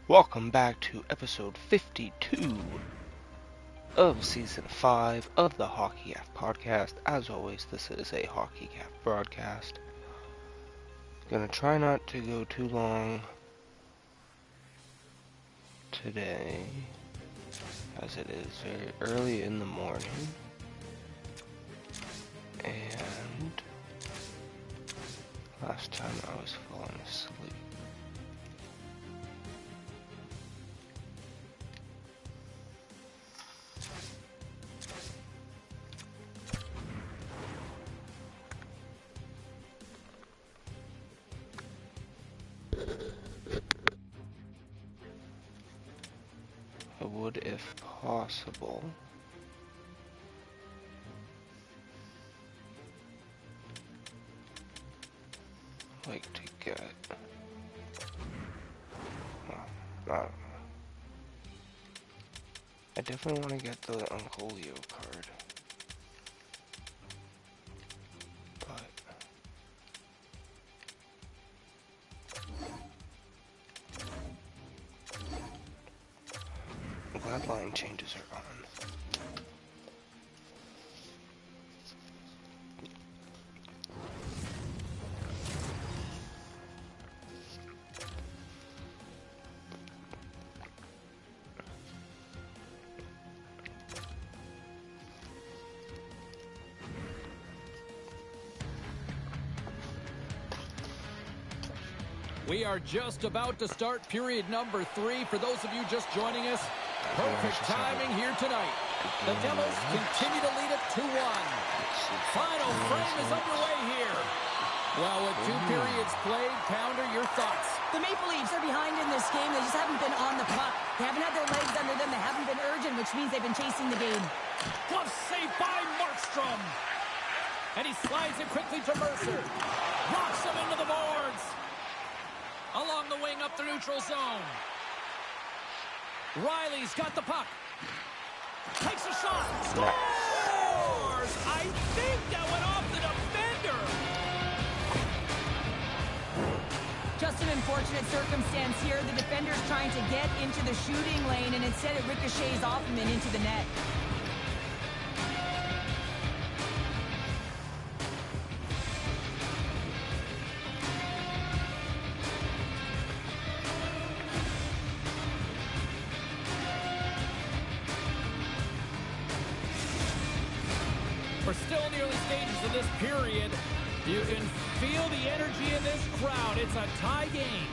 Welcome back to episode 52 of season 5 of the Hockey Gaff podcast. As always, this is a Hockey Gaff broadcast. Gonna try not to go too long today, as it is very early in the morning, and last time I was falling asleep. I would, if possible, like to get, well, I definitely want to get the Uncle Leo card, but I'm glad line changes are on. We are just about to start period number 3. For those of you just joining us, perfect timing here tonight. The Devils continue to lead it 2-1. Final frame is underway here. Well, with 2 periods played, Pounder, your thoughts? The Maple Leafs are behind in this game. They just haven't been on the puck. They haven't had their legs under them. They haven't been urgent, which means they've been chasing the game. Glove save by Markstrom. And he slides it quickly to Mercer. Rocks him into the boards. Along the wing up the neutral zone. Riley's got the puck. Takes a shot. Scores! I think that went off the defender. Just an unfortunate circumstance here. The defender's trying to get into the shooting lane, and instead it ricochets off him and into the net. We're still in the early stages of this period. You can feel the energy in this crowd. It's a tie game.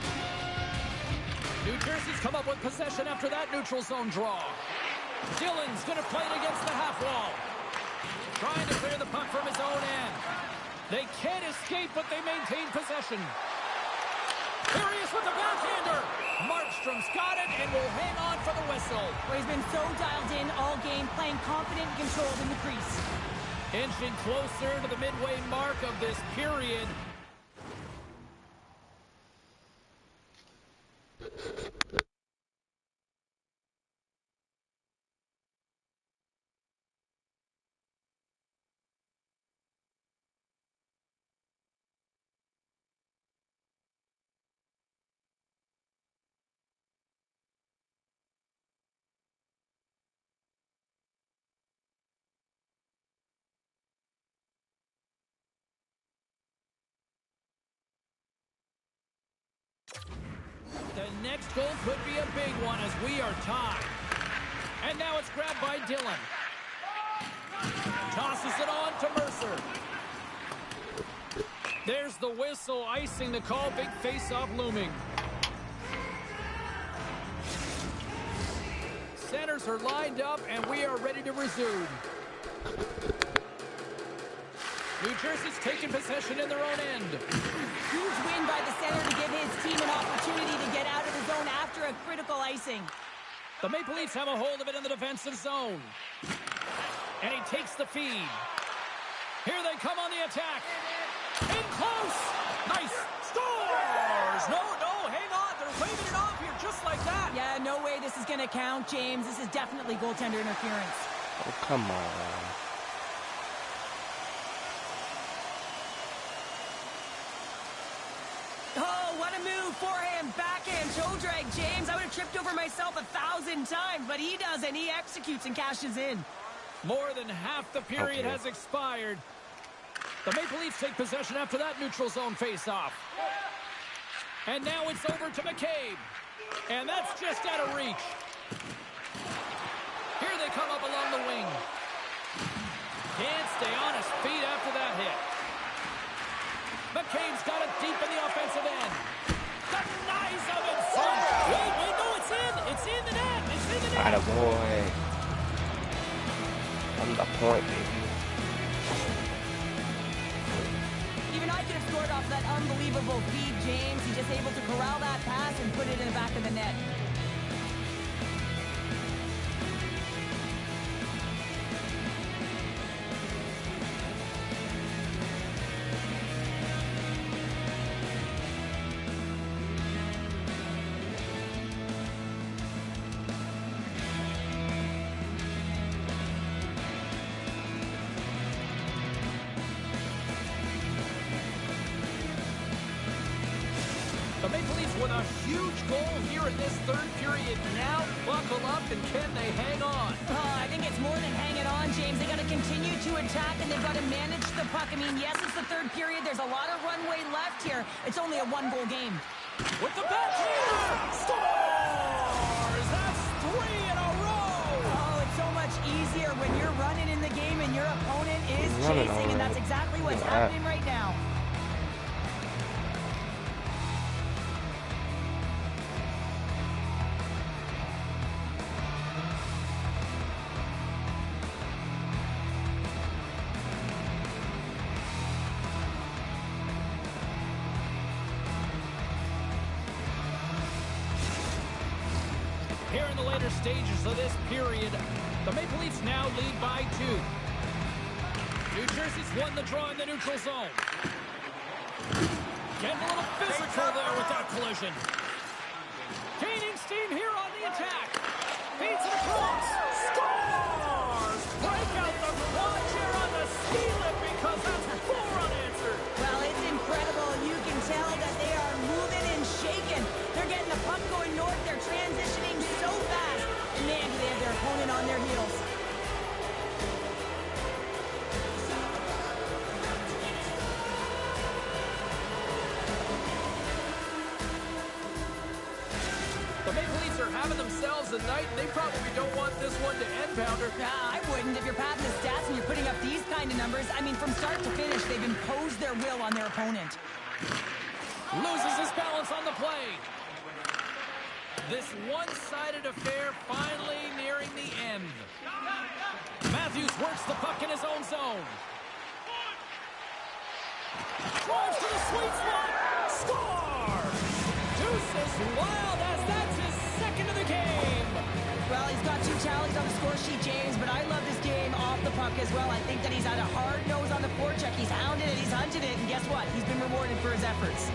New Jersey's come up with possession after that neutral zone draw. Dillon's going to play it against the half wall. Trying to clear the puck from his own end. They can't escape, but they maintain possession. Here he is with the backhander. Markstrom's got it and will hang on for the whistle. Well, he's been so dialed in all game, playing confident and controlled in the crease. Inching closer to the midway mark of this period. The next goal could be a big one as we are tied. And now it's grabbed by Dillon. Tosses it on to Mercer. There's the whistle, icing the call. Big face-off looming. Centers are lined up, and we are ready to resume. New Jersey's taking possession in their own end. Huge win by the center to give his team an opportunity to get out of the zone after a critical icing. The Maple Leafs have a hold of it in the defensive zone. And he takes the feed. Here they come on the attack. In close. Nice. Scores. No, hang on. They're waving it off here just like that. Yeah, no way this is going to count, James. This is definitely goaltender interference. Oh, come on. Oh, what a move for him. Backhand toe drag, James. I would have tripped over myself 1,000 times, but he doesn't. He executes and cashes in. More than half the period has expired. The Maple Leafs take possession after that neutral zone face-off. And now it's over to McCabe. And that's just out of reach. Here they come up along the wing. Can't stay on his feet after that hit. McCabe's got it deep in the offensive end. Denies him in front. Wait, no, it's in. It's in the net. It's in the net. Attaboy. On the point, baby. Even I could have scored off that unbelievable feed, James. He's just able to corral that pass and put it in the back of the net. The Maple Leafs with a huge goal here in this third period. Now buckle up, and can they hang on? I think it's more than hanging on, James. They got to continue to attack, and they've got to manage the puck. I mean, yes, it's the third period. There's a lot of runway left here. It's only a one-goal game. With the backhand, scores! That's 3 in a row! Oh, it's so much easier when you're running in the game and your opponent is chasing, and that's exactly what's happening right now. Here in the later stages of this period, the Maple Leafs now lead by 2. New Jersey's won the draw in the neutral zone. Getting a little physical there with that collision. Gaining steam here on the attack. Feeds it across. Scores! Break out the quad chair on the ski lift because that's 4 unanswered. Well, it's incredible. You can tell that they are moving and shaking. They're getting the puck going north. They're transitioning so fast. And man, do they have their opponent on their heels. The Maple Leafs are having themselves a night, and they probably don't want this one to end, Pounder. I wouldn't. If you're padding the stats and you're putting up these kind of numbers, I mean, from start to finish, they've imposed their will on their opponent. Loses his balance on the play. This one-sided affair finally nearing the end. Matthews works the puck in his own zone. Drives to the sweet spot. Score! Deuces wild as that's his second of the game. Well, he's got 2 tallies on the score sheet, James, but I love this game off the puck as well. I think that he's had a hard nose on the forecheck. He's hounded it, he's hunted it, and guess what? He's been rewarded for his efforts.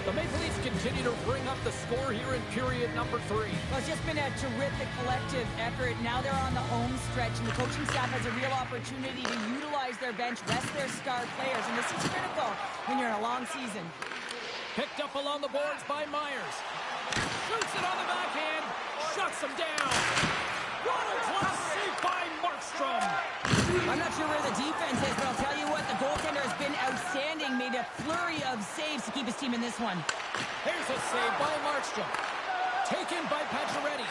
The Maple Leafs continue to bring up the score here in period number 3. Well, it's just been a terrific collective effort. Now they're on the home stretch, and the coaching staff has a real opportunity to utilize their bench, rest their star players, and this is critical when you're in a long season. Picked up along the boards by Myers. Shoots it on the backhand. Shuts him down. What a class save by Markstrom. I'm not sure where the defense is, but I'll tell you what, the goaltender has been outstanding, made a flurry of saves to keep his team in this one. Here's a save by Markstrom. Taken by Pacioretty.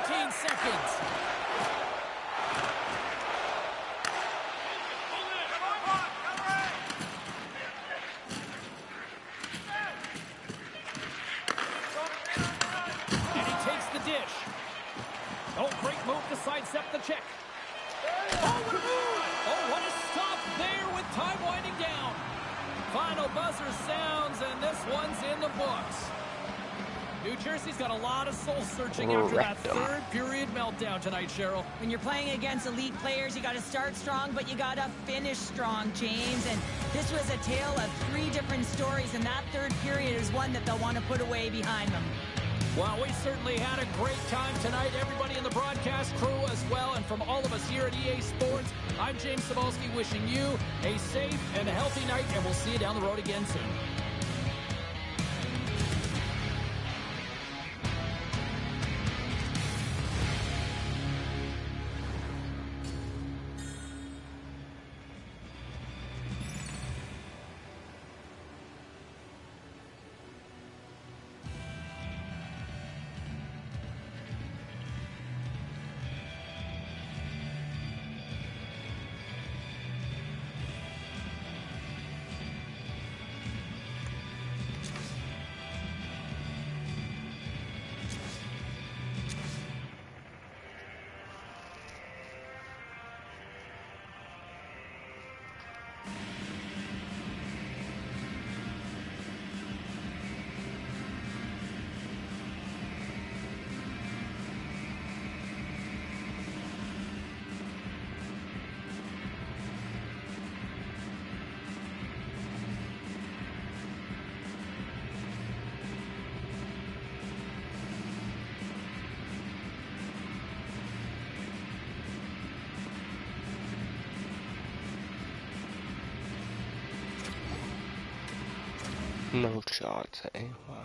19 seconds. And he takes the dish. Oh, great move to sidestep the check. Oh, what a move! Oh, what a stop there with time winding down. Final buzzer sounds, and this one's in the books. New Jersey's got a lot of soul-searching after that third period meltdown tonight, Cheryl. When you're playing against elite players, you got to start strong, but you got to finish strong, James. And this was a tale of 3 different stories, and that third period is one that they'll want to put away behind them. Well, we certainly had a great time tonight. Everybody in the broadcast crew as well. And from all of us here at EA Sports, I'm James Cebulski wishing you a safe and healthy night. And we'll see you down the road again soon. No shots, eh? Wow.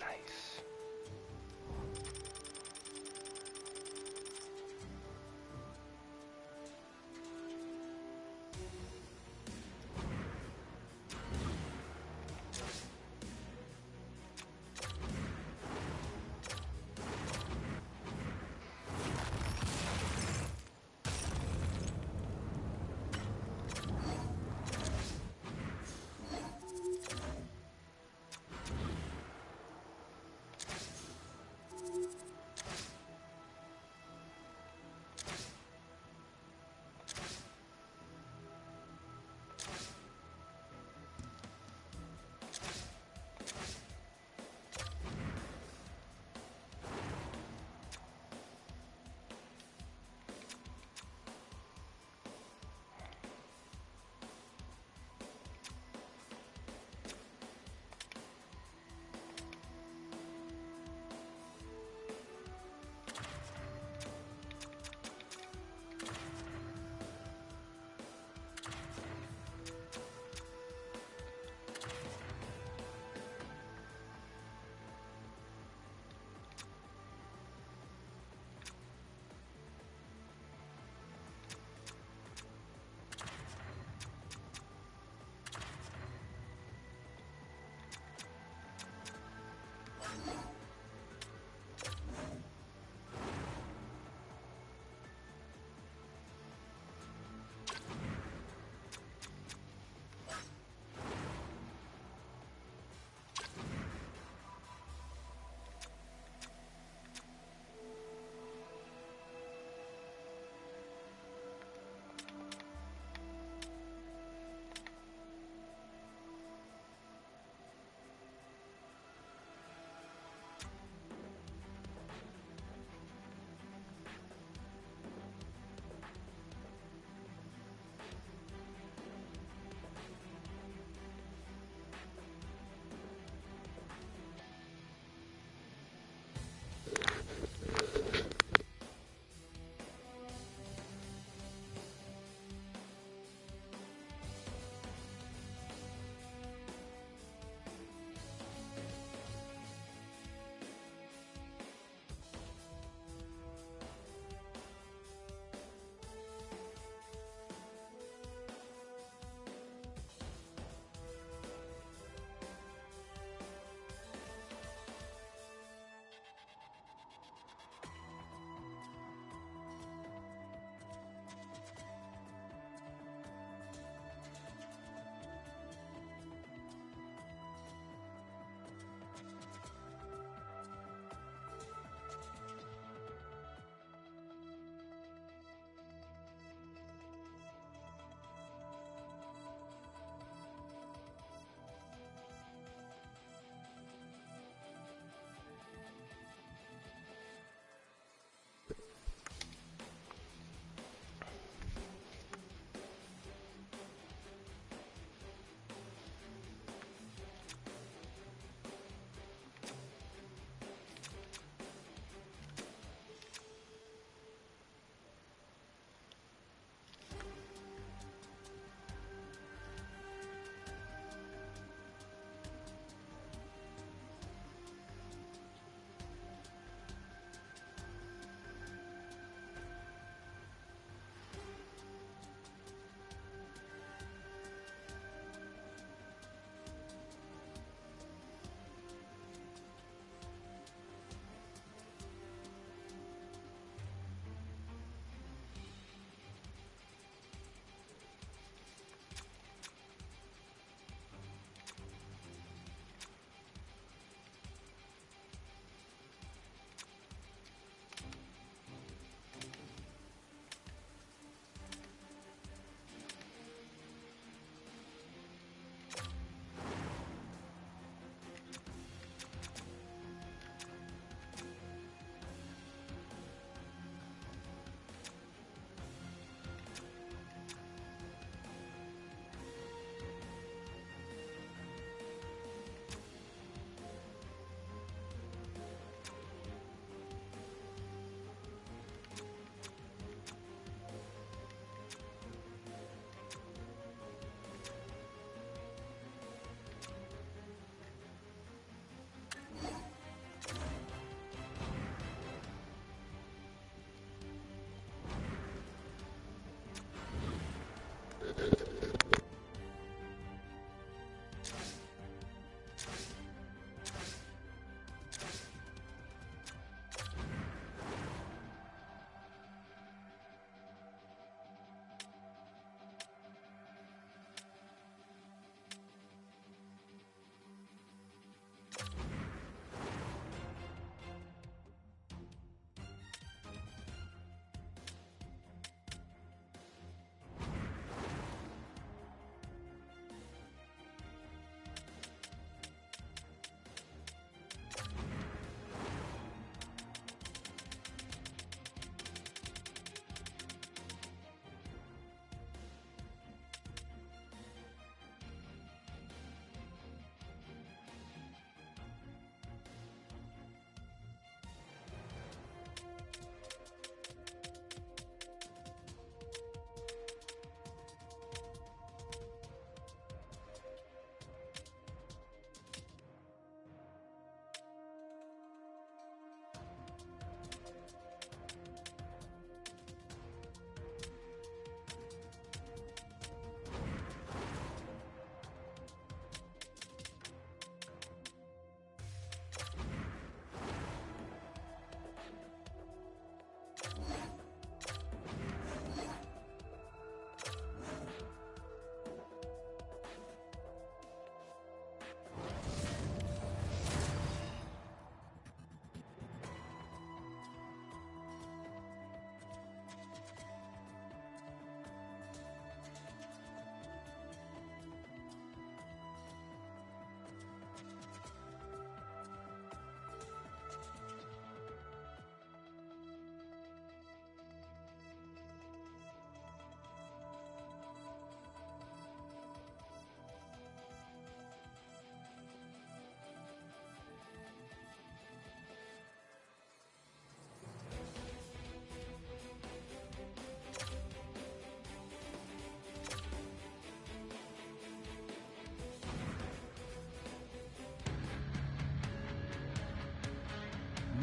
Nice.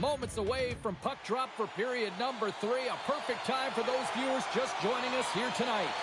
moments away from puck drop for period number 3. A perfect time for those viewers just joining us here tonight.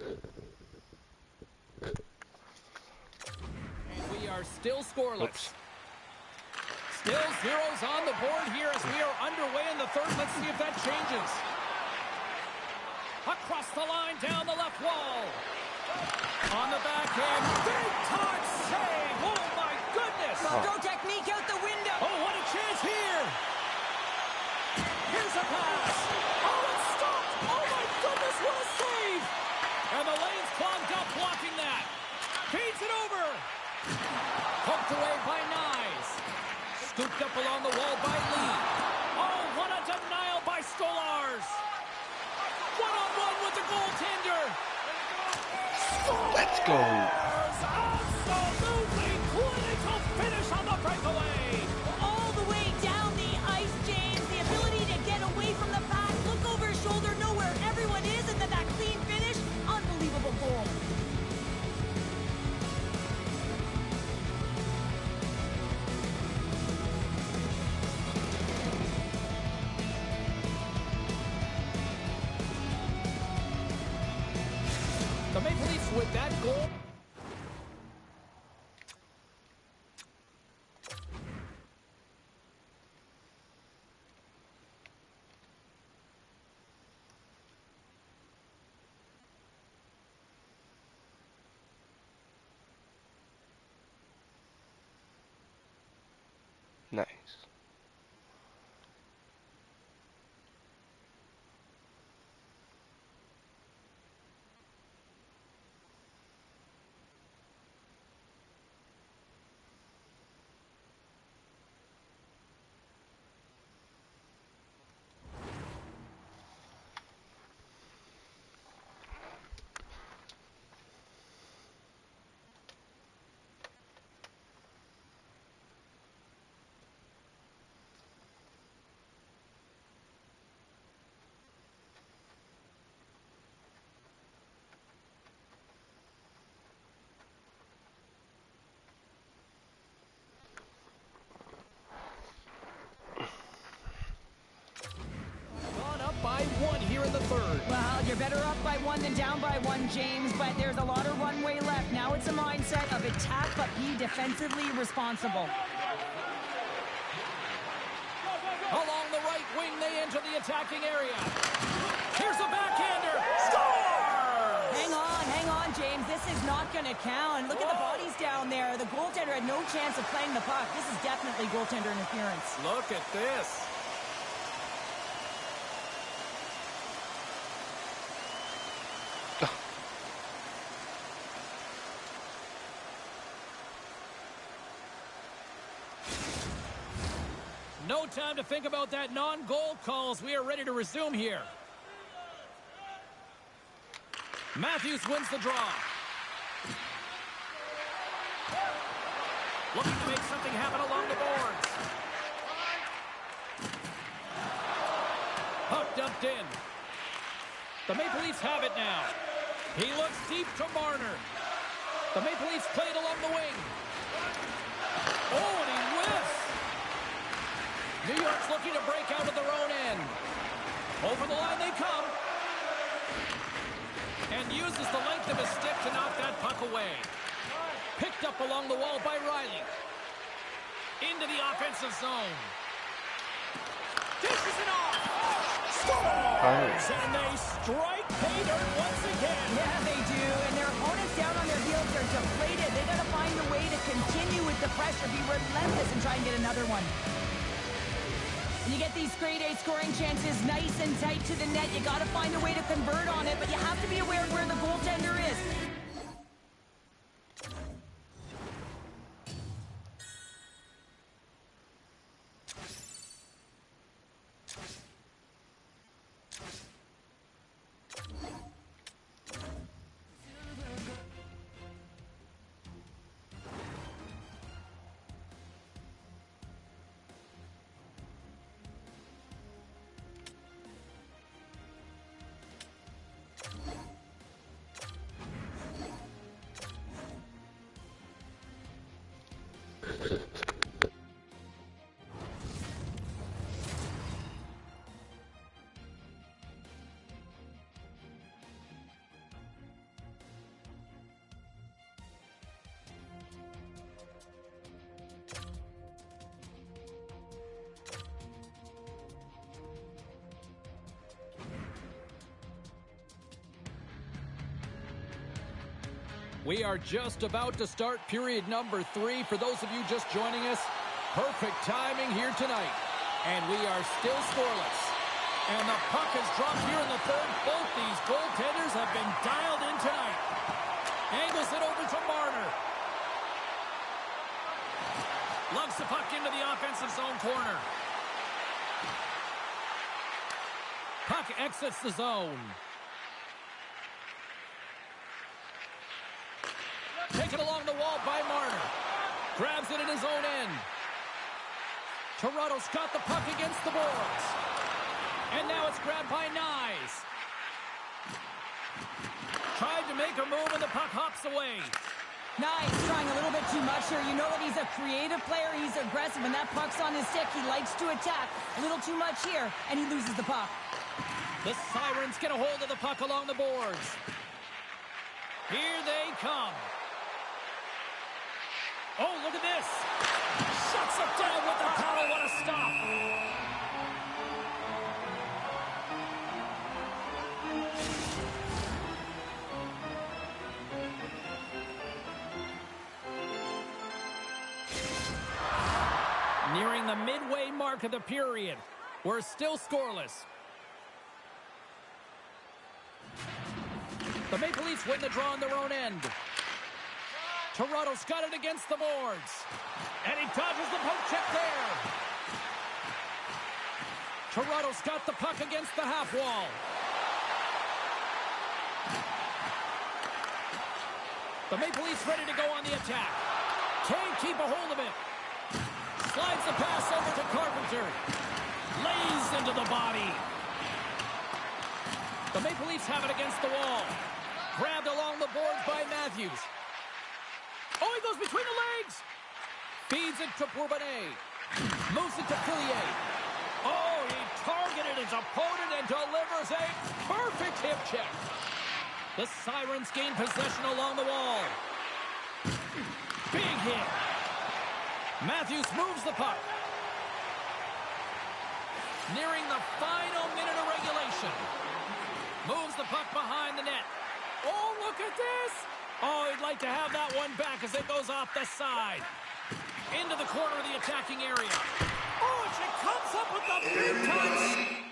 And we are still scoreless. Oops. Still zeros on the board here as we are underway in the third. Let's see if that changes. Across the line, down the left wall. On the backhand, big time save. Oh my goodness. Go technique out the window. Oh, what a chance here. Here's a pass. Oh, it's stopped. Oh my goodness, what a save. And the lane's clogged up blocking that. Feeds it over. Poked away by Nyes. Scooped up along the wall by Lee. Oh, what a denial by Stolarz. One-on-one with the goaltender. Let's go. Absolutely clinical finish on the breakaway. All the way down the ice, James. The ability to get away from the pack, look over his shoulder, know where everyone is, and then that clean finish. Unbelievable goal. The Maple Leafs with that goal. Nice. Gone up by one here in the third. Well, you're better up by one than down by one, James, but there's a lot of runway left. Now it's a mindset of attack, but be defensively responsible. Along the right wing, they enter the attacking area. Here's a backhander. Score! Hang on, James. This is not going to count. Look at the bodies down there. The goaltender had no chance of playing the puck. This is definitely goaltender interference. Look at this. No time to think about that non-goal calls. We are ready to resume here. Matthews wins the draw. Looking to make something happen along the boards. Puck dumped in. The Maple Leafs have it now. He looks deep to Marner. The Maple Leafs played along the wing. Oh, and he whiffs. New York's looking to break out of their own end. Over the line they come. And uses the length of his stick to knock that puck away. Picked up along the wall by Riley. Into the offensive zone. Dishes it off. Scores! And they strike pay dirt once again. Yeah, they do. And their opponents down on their heels are deflated. They got to find a way to continue with the pressure, be relentless, and try and get another one. You get these grade A scoring chances nice and tight to the net. You got to find a way to convert on it, but you have to be aware of where the goaltender is. We are just about to start period number 3. For those of you just joining us, perfect timing here tonight. And we are still scoreless. And the puck has dropped here in the third. Both these goaltenders have been dialed in tonight. Angles it over to Marner. Lugs the puck into the offensive zone corner. Puck exits the zone. Taken along the wall by Marner. Grabs it in his own end. Toronto's got the puck against the boards. And now it's grabbed by Nyes. Tried to make a move and the puck hops away. Nice, trying a little bit too much here. You know that he's a creative player. He's aggressive. When that puck's on his stick, he likes to attack. A little too much here, and he loses the puck. The Sirens get a hold of the puck along the boards. Here they come. Oh, look at this. Shuts it down with the paddle. What a stop. Nearing the midway mark of the period. We're still scoreless. The Maple Leafs win the draw on their own end. Toronto's got it against the boards. And he dodges the poke check there. Toronto's got the puck against the half wall. The Maple Leafs ready to go on the attack. Can't keep a hold of it. Slides the pass over to Carpenter. Lays into the body. The Maple Leafs have it against the wall. Grabbed along the boards by Matthews. Oh, he goes between the legs. Feeds it to Bourbonnais. Moves it to Pillier. Oh, he targeted his opponent and delivers a perfect hip check. The Sirens gain possession along the wall. Big hit. Matthews moves the puck. Nearing the final minute of regulation. Moves the puck behind the net. Oh, look at this. Oh, he'd like to have that one back as it goes off the side. Into the corner of the attacking area. Oh, and she comes up with the big touch.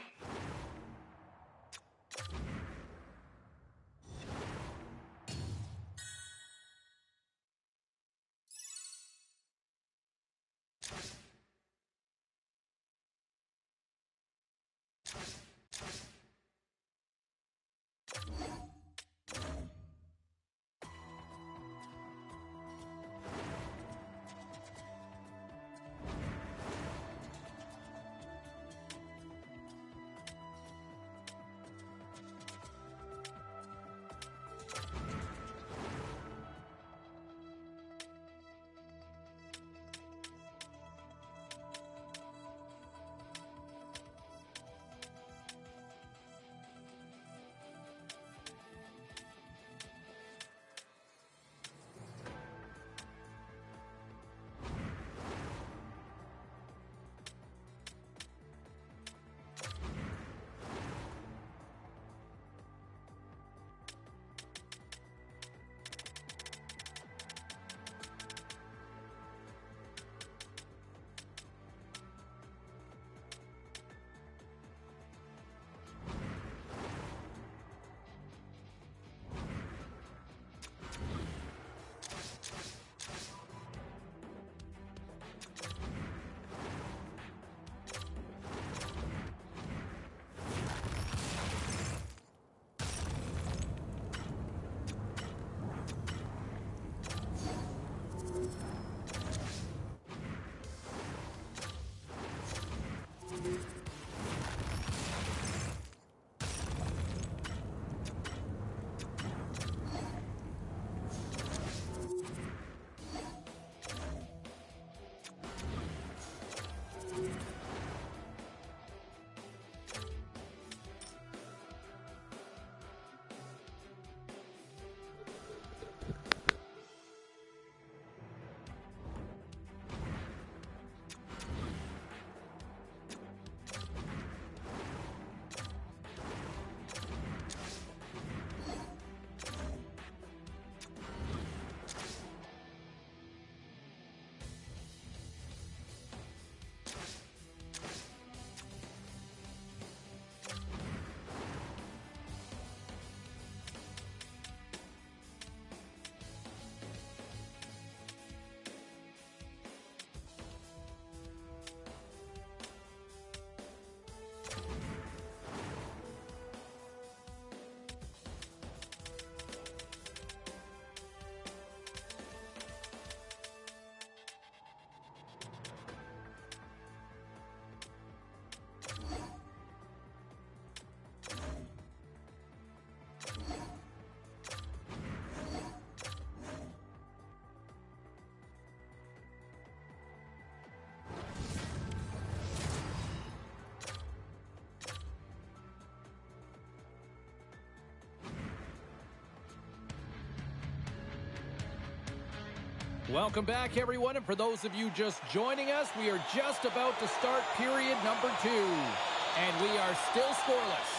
Welcome back, everyone, and for those of you just joining us, we are just about to start period number 2, and we are still scoreless.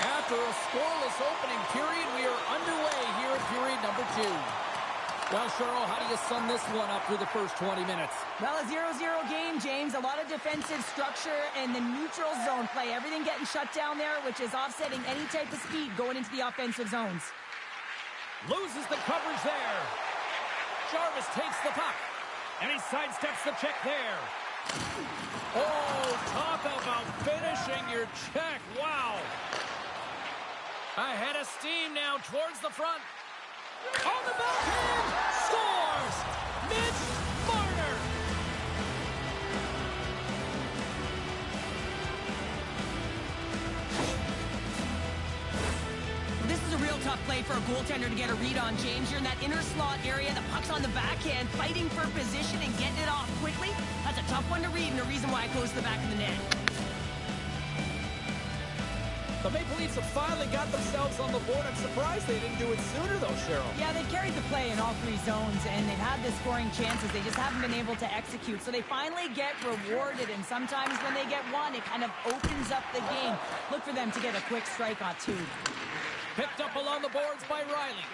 After a scoreless opening period, we are underway here at period number 2. Well, Cheryl, how do you sum this one up through the first 20 minutes? Well, a 0-0 game, James. A lot of defensive structure and the neutral zone play. Everything getting shut down there, which is offsetting any type of speed going into the offensive zones. Loses the coverage there. Jarvis takes the puck, and he sidesteps the check there. Oh, talk about finishing your check. Wow. Ahead of steam now towards the front. On the backhand, scores! Mitch Marner! This is a real tough play for a goaltender to get a read on, James. You're in that inner slot area. The puck's on the backhand, fighting for position and getting it off quickly. That's a tough one to read, and the reason why it goes to the back of the net. The Maple Leafs have finally got themselves on the board. I'm surprised they didn't do it sooner, though, Cheryl. Yeah, they've carried the play in all 3 zones, and they've had the scoring chances. They just haven't been able to execute. So they finally get rewarded, and sometimes when they get one, it kind of opens up the game. Look for them to get a quick strike on 2. Picked up along the boards by Riley.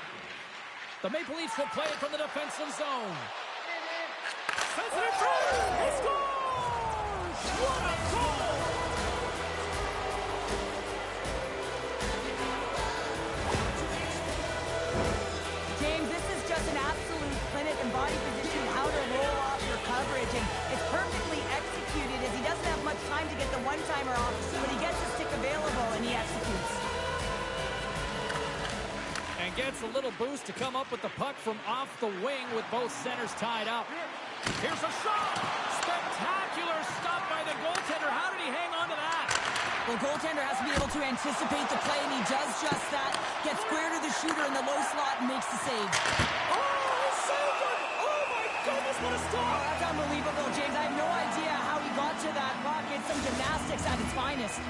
The Maple Leafs will play it from the defensive zone. Sends it through! He scores! What a goal! James, this is just an absolute clinic and body position, how to roll off your coverage, and it's perfectly executed as he doesn't have much time to get the one-timer off, but he gets the stick available and he executes. And gets a little boost to come up with the puck from off the wing with both centers tied up. Here's a shot! Spectacular stop by the goaltender. How did he hang on to that? Well, goaltender has to be able to anticipate the play, and he does just that. Gets square to the shooter in the low slot and makes the save. Oh, saved it! Oh, my goodness, what a stop! Oh, that's unbelievable, James. I have no idea how he got to that puck. It's some gymnastics at its finest.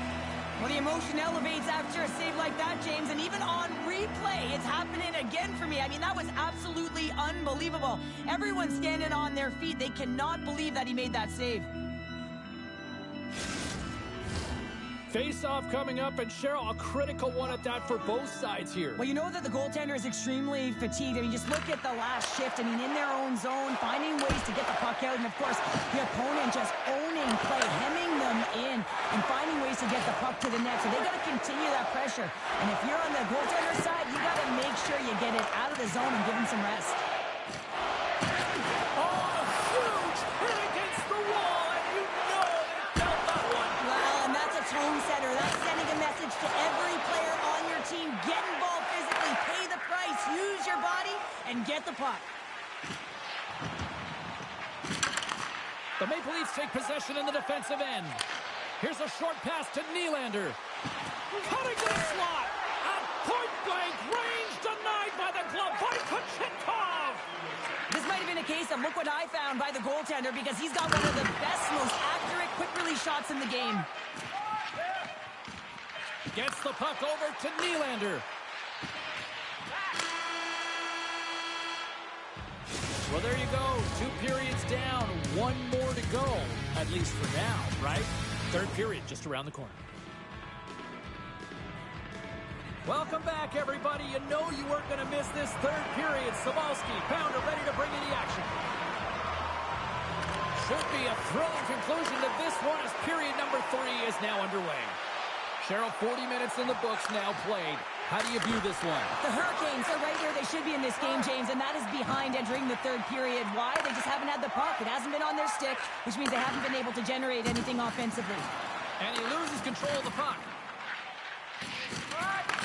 Well, the emotion elevates after a save like that, James, and even on replay, it's happening again for me. I mean, that was absolutely unbelievable. Everyone's standing on their feet. They cannot believe that he made that save. Face-off coming up, and Cheryl, a critical one at that for both sides here. Well, you know that the goaltender is extremely fatigued. I mean, just look at the last shift. I mean, in their own zone, finding ways to get the puck out, and of course, the opponent just owning play, hemming them in, and finding ways to get the puck to the net. So they got to continue that pressure. And if you're on the goaltender side, you got to make sure you get it out of the zone and give him some rest. Oh, huge hit against the wall, and you know they felt that one. Well, and that's a tone setter. That's sending a message to every player on your team. Get involved physically, pay the price, use your body, and get the puck. The Maple Leafs take possession in the defensive end. Here's a short pass to Nylander. Cutting to the slot. At point-blank range, denied by the glove by Kochetkov. This might have been a case of look what I found by the goaltender, because he's got one of the best, most accurate quick-release shots in the game. Gets the puck over to Nylander. Well, there you go. 2 periods down. 1 more to go, at least for now, right? 3rd period just around the corner. Welcome back, everybody. You know you weren't going to miss this 3rd period. Sabalski, Pounder ready to bring in the action. Should be a thrilling conclusion to this one as period number 3 is now underway. Cheryl, 40 minutes in the books now played. How do you view this one? The Hurricanes are right where they should be in this game, James, and that is behind entering the 3rd period. Why? They just haven't had the puck. It hasn't been on their stick, which means they haven't been able to generate anything offensively. And he loses control of the puck.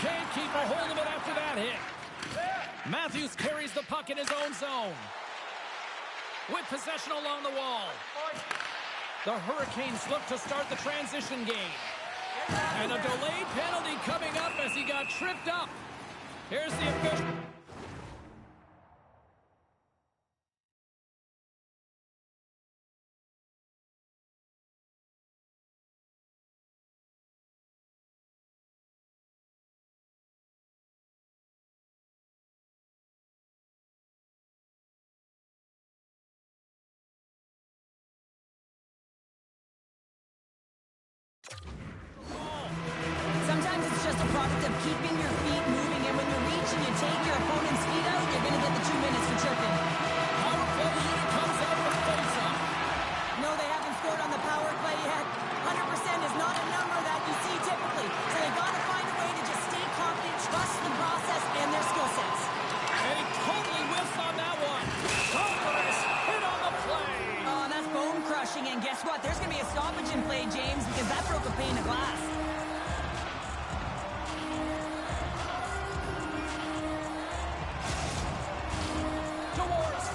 Can't keep a hold of it after that hit. Matthews carries the puck in his own zone. With possession along the wall. The Hurricanes look to start the transition game. And a delayed penalty coming up as he got tripped up. Here's the official. guess what? There's going to be a stoppage in play, James, because that broke a pane of glass.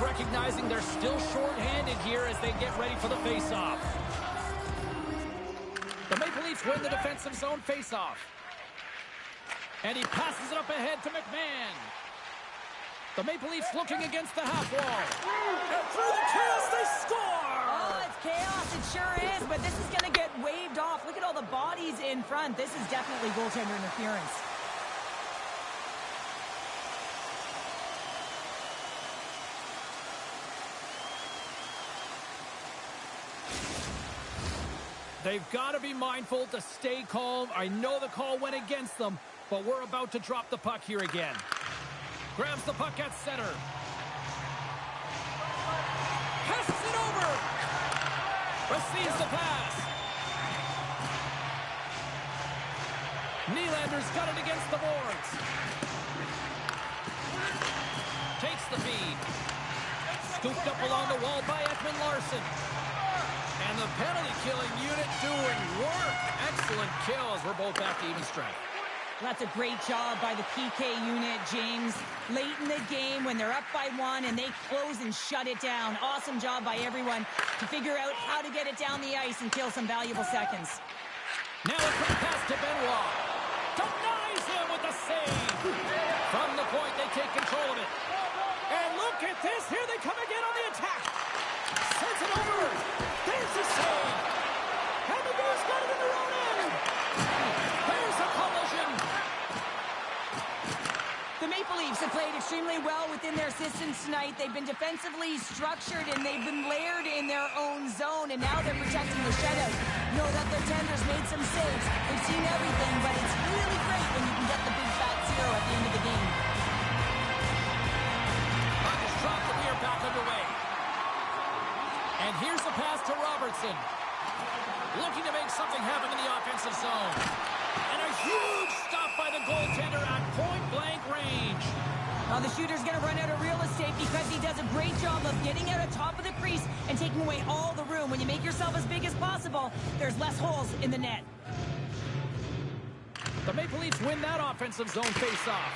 Recognizing they're still short-handed here as they get ready for the face-off. The Maple Leafs win the defensive zone face-off. And he passes it up ahead to McMahon. The Maple Leafs looking against the half wall. And through the chaos, they score! Oh, it's chaos. It sure is, but this is going to get waved off. Look at all the bodies in front. This is definitely goaltender interference. They've got to be mindful to stay calm. I know the call went against them, but we're about to drop the puck here again. Grabs the puck at center. Passes it over. Receives the pass. Nylander's got it against the boards. Takes the feed. Scooped up along the wall by Ekman Larsson. And the penalty-killing unit doing work. Excellent kills. We're both back to even strength. That's a great job by the PK unit, James. Late in the game when they're up by 1 and they close and shut it down. Awesome job by everyone to figure out how to get it down the ice and kill some valuable seconds. Now a quick pass to Benoit. Denies him with the save. From the point, they take control of it. And look at this. Here they come again on the attack. Sends it over. There's the save. And the Bears got it in their own end. There's a collision. The Maple Leafs have played extremely well within their systems tonight. They've been defensively structured and they've been layered in their own zone, and now they're protecting the shutout. Know that their tenders made some saves. They've seen everything, but it's really great when you can get the big fat zero at the end of the game. Puck is dropped and we are back underway. And here's the pass to Robertson. Looking to make something happen in the offensive zone. And a huge stop by the goaltender at point-blank range. Now the shooter's going to run out of real estate because he does a great job of getting out on top of the crease and taking away all the room. When you make yourself as big as possible, there's less holes in the net. The Maple Leafs win that offensive zone face-off.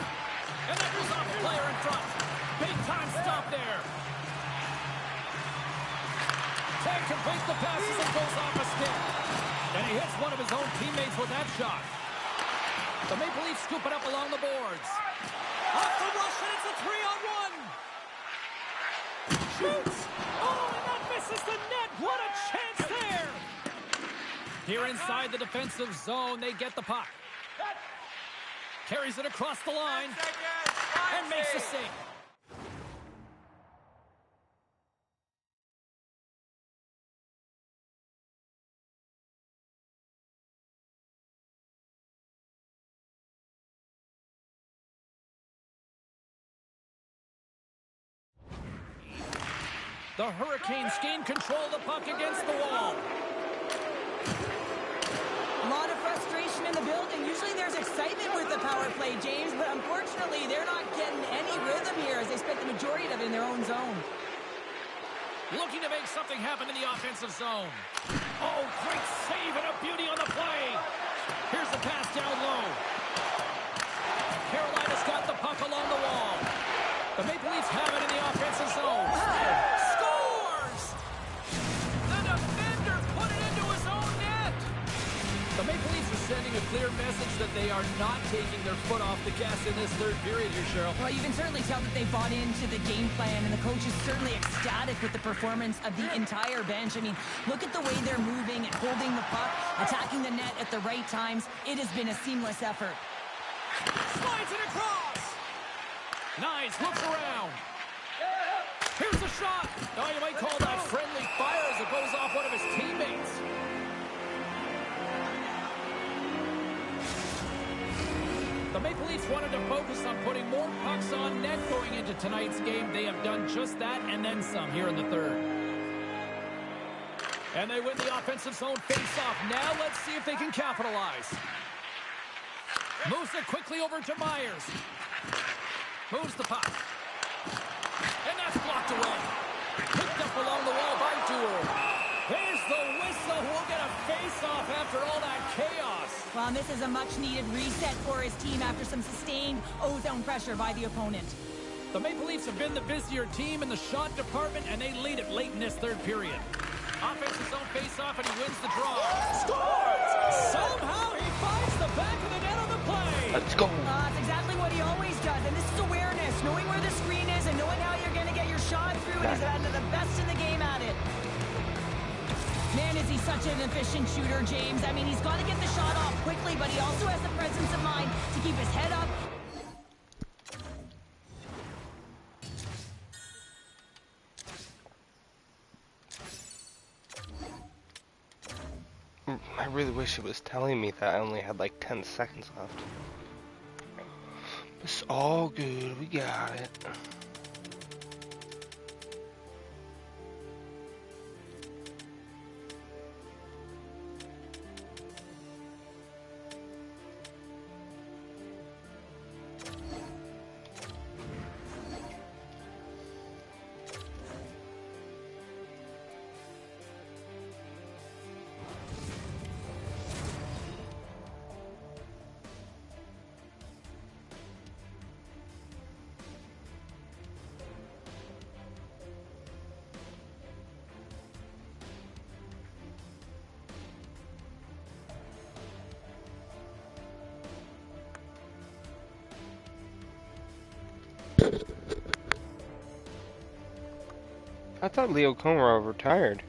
And that goes off the player in front. Big-time stop there. Tag completes the passes and goes off a stick. And he hits one of his own teammates with that shot. The Maple Leafs scoop it up along the boards. Off the rush, and it's a 3-on-1. Shoots! Oh, and that misses the net. What a chance there! Here inside the defensive zone, they get the puck. Carries it across the line. And makes a save. The Hurricanes gain control of the puck against the wall. A lot of frustration in the building. Usually there's excitement with the power play, James, but unfortunately they're not getting any rhythm here as they spent the majority of it in their own zone. Looking to make something happen in the offensive zone. Oh, great save and a beauty on the play. Here's the pass down low. Carolina's got the puck along the wall. The Maple Leafs have it in the offensive zone. Scores! The defender put it into his own net. The Maple Leafs are sending a clear message that they are not taking their foot off the gas in this third period here, Cheryl. Well, you can certainly tell that they bought into the game plan, and the coach is certainly ecstatic with the performance of the entire bench. I mean, look at the way they're moving and holding the puck, attacking the net at the right times. It has been a seamless effort. Slides it across. Nice, looks around. Here's the shot. Oh, you might call that friendly fire as it goes off one of his teammates. The Maple Leafs wanted to focus on putting more pucks on net going into tonight's game. They have done just that and then some here in the third. And they win the offensive zone face-off. Now let's see if they can capitalize. Moves it quickly over to Myers. Moves the puck. And that's blocked away. Picked up along the wall by Duel. There's the this as a much-needed reset for his team after some sustained O-zone pressure by the opponent. The Maple Leafs have been the busier team in the shot department, and they lead it late in this third period. Offensive zone face-off, and he wins the draw. Scores! Somehow he finds the back of the net on the play. Let's go. That's exactly what he always does, and this is awareness, knowing where the screen is and knowing how you're going to get your shot through, and he's one of the best in the game at it. Man, is he such an efficient shooter, James. I mean, he's got to get the shot off quickly, but he also has the presence of mind to keep his head up. I really wish it was telling me that I only had like 10 seconds left. It's all good, we got it. I thought Leo Komarov retired.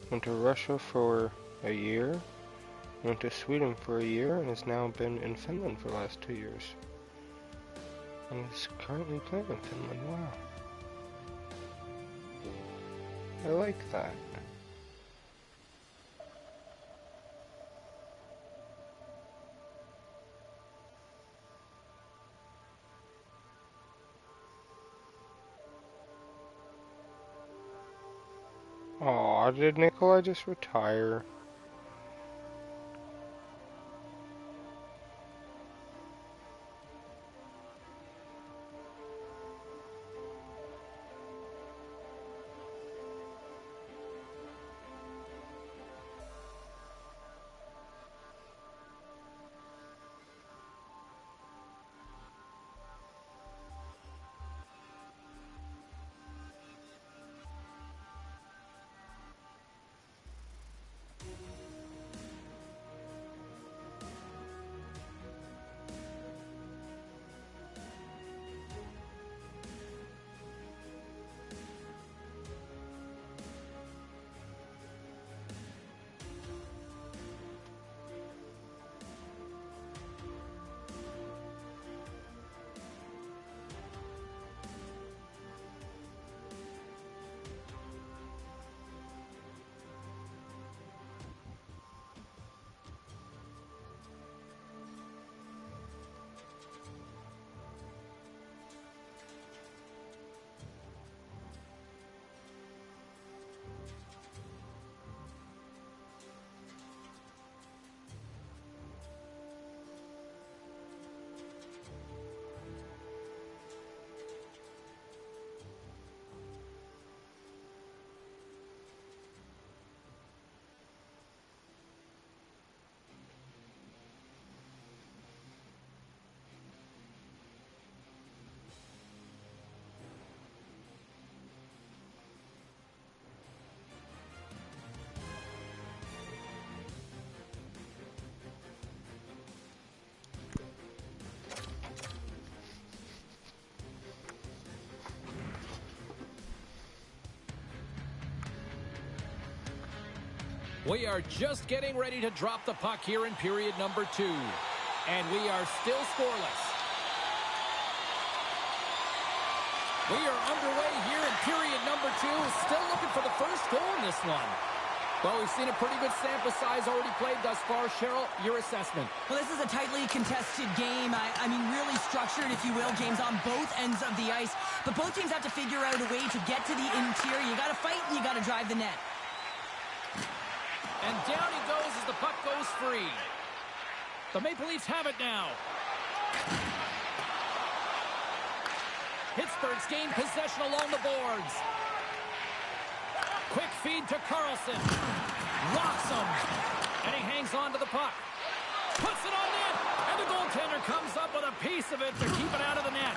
Went to Russia for a year, went to Sweden for a year, and has now been in Finland for the last 2 years. And is currently playing in Finland. Wow. I like that. Aw, did Nikolai just retire? We are just getting ready to drop the puck here in period number 2. And we are still scoreless. We are underway here in period number 2. Still looking for the first goal in this one. Well, we've seen a pretty good sample size already played thus far. Cheryl, your assessment. Well, this is a tightly contested game. I mean, really structured, if you will, James, on both ends of the ice. But both teams have to figure out a way to get to the interior. You got to fight and you got to drive the net. And down he goes as the puck goes free. The Maple Leafs have it now. Pittsburgh's gained possession along the boards. Quick feed to Carlson. Rocks him. And he hangs on to the puck. Puts it on net. And the goaltender comes up with a piece of it to keep it out of the net.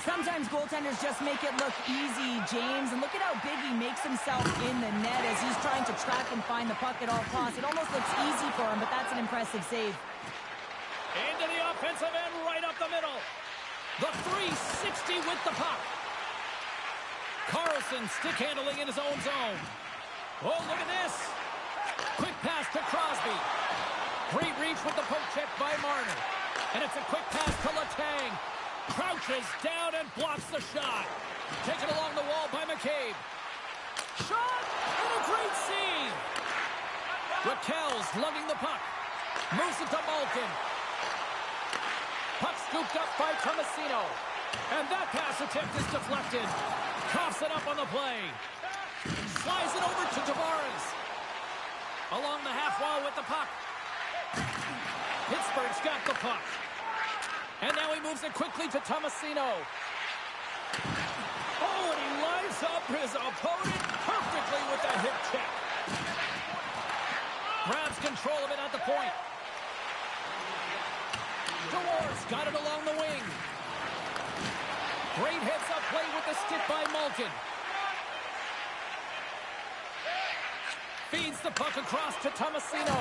Sometimes goaltenders just make it look easy, James. And look at how big he makes himself in the net as he's trying to track and find the puck at all costs. It almost looks easy for him, but that's an impressive save. Into the offensive end, right up the middle. The 360 with the puck. Carlson stick handling in his own zone. Oh, look at this. Quick pass to Crosby. Great reach with the poke check by Marner. And it's a quick pass to Letang. Crouches down and blocks the shot. Taken along the wall by McCabe. Shot! And a great save! Raquel's lugging the puck. Moves it to Malkin. Puck scooped up by Tomasino. And that pass attempt is deflected. Coughs it up on the play. Slides it over to Tavares. Along the half wall with the puck. Pittsburgh's got the puck. And now he moves it quickly to Tomasino. Oh, and he lines up his opponent perfectly with that hip check. Grabs control of it at the point. Dewars got it along the wing. Great heads-up play with the stick by Malkin. Feeds the puck across to Tomasino.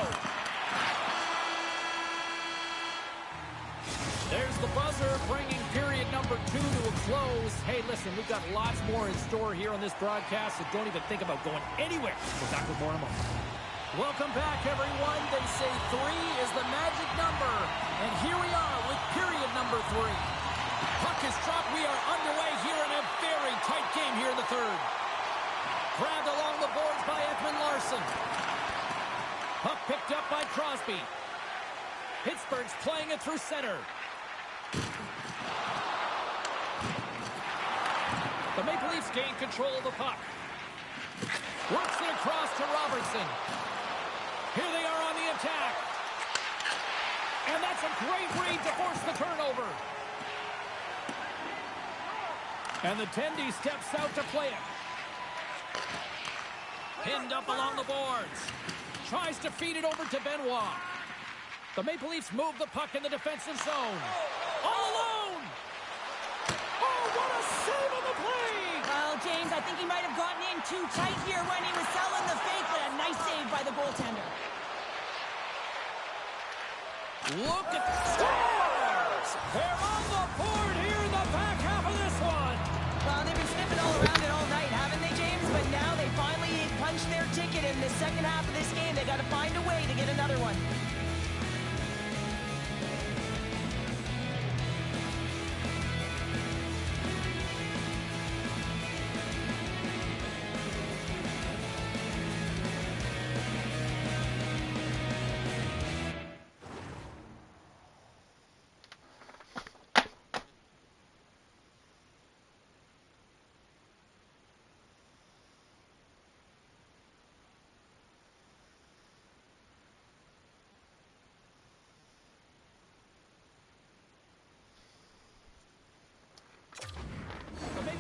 There's the buzzer, bringing period number 2 to a close. Hey, listen, we've got lots more in store here on this broadcast, so don't even think about going anywhere. We're back with more in a moment. Welcome back, everyone. They say 3 is the magic number. And here we are with period number 3. Puck is dropped. We are underway here in a very tight game here in the third. Grabbed along the boards by Ekman Larsson. Puck picked up by Crosby. Pittsburgh's playing it through center. The Maple Leafs gain control of the puck. Works it across to Robertson. Here they are on the attack. And that's a great read to force the turnover. And the Tendy steps out to play it. Pinned up along the boards. Tries to feed it over to Benoit. The Maple Leafs move the puck in the defensive zone. All alone! Oh, what a save on the play! Well, James, I think he might have gotten in too tight here when he was selling the fake, but a nice save by the goaltender. Look at scores! They're on the board here in the back half of this one. Well, they've been sniffing all around it all night, haven't they, James? But now they finally punched their ticket in the second half of this game. They got to find a way to get another one.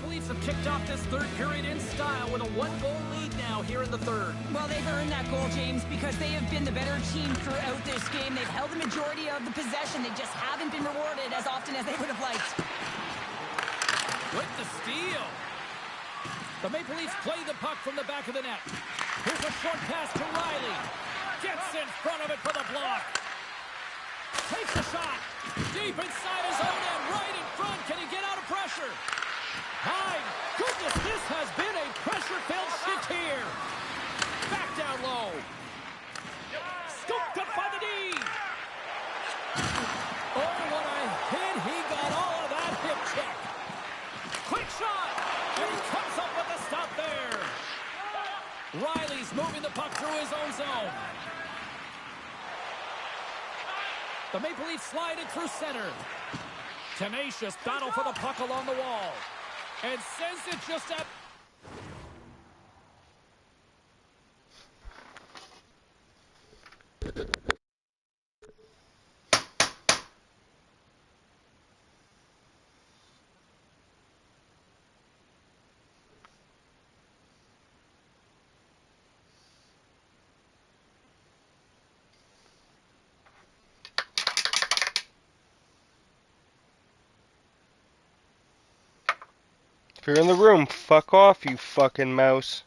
Leafs have kicked off this third period in style with a 1-goal lead now here in the third. Well, they've earned that goal, James, because they have been the better team throughout this game. They've held the majority of the possession. They just haven't been rewarded as often as they would have liked. With the steal. The Maple Leafs play the puck from the back of the net. Here's a short pass to Riley. Gets in front of it for the block. Takes a shot. Deep inside his own end, right in front. Can he get out of pressure? My goodness, this has been a pressure-filled shift here. Back down low. Scooped up by the D. Oh, what a hit. He got all of that hip check. Quick shot. And he comes up with a stop there. Riley's moving the puck through his own zone. The Maple Leafs slide it through center. Tenacious battle for the puck along the wall. And sends it just at... If you're in the room, fuck off, you fucking mouse.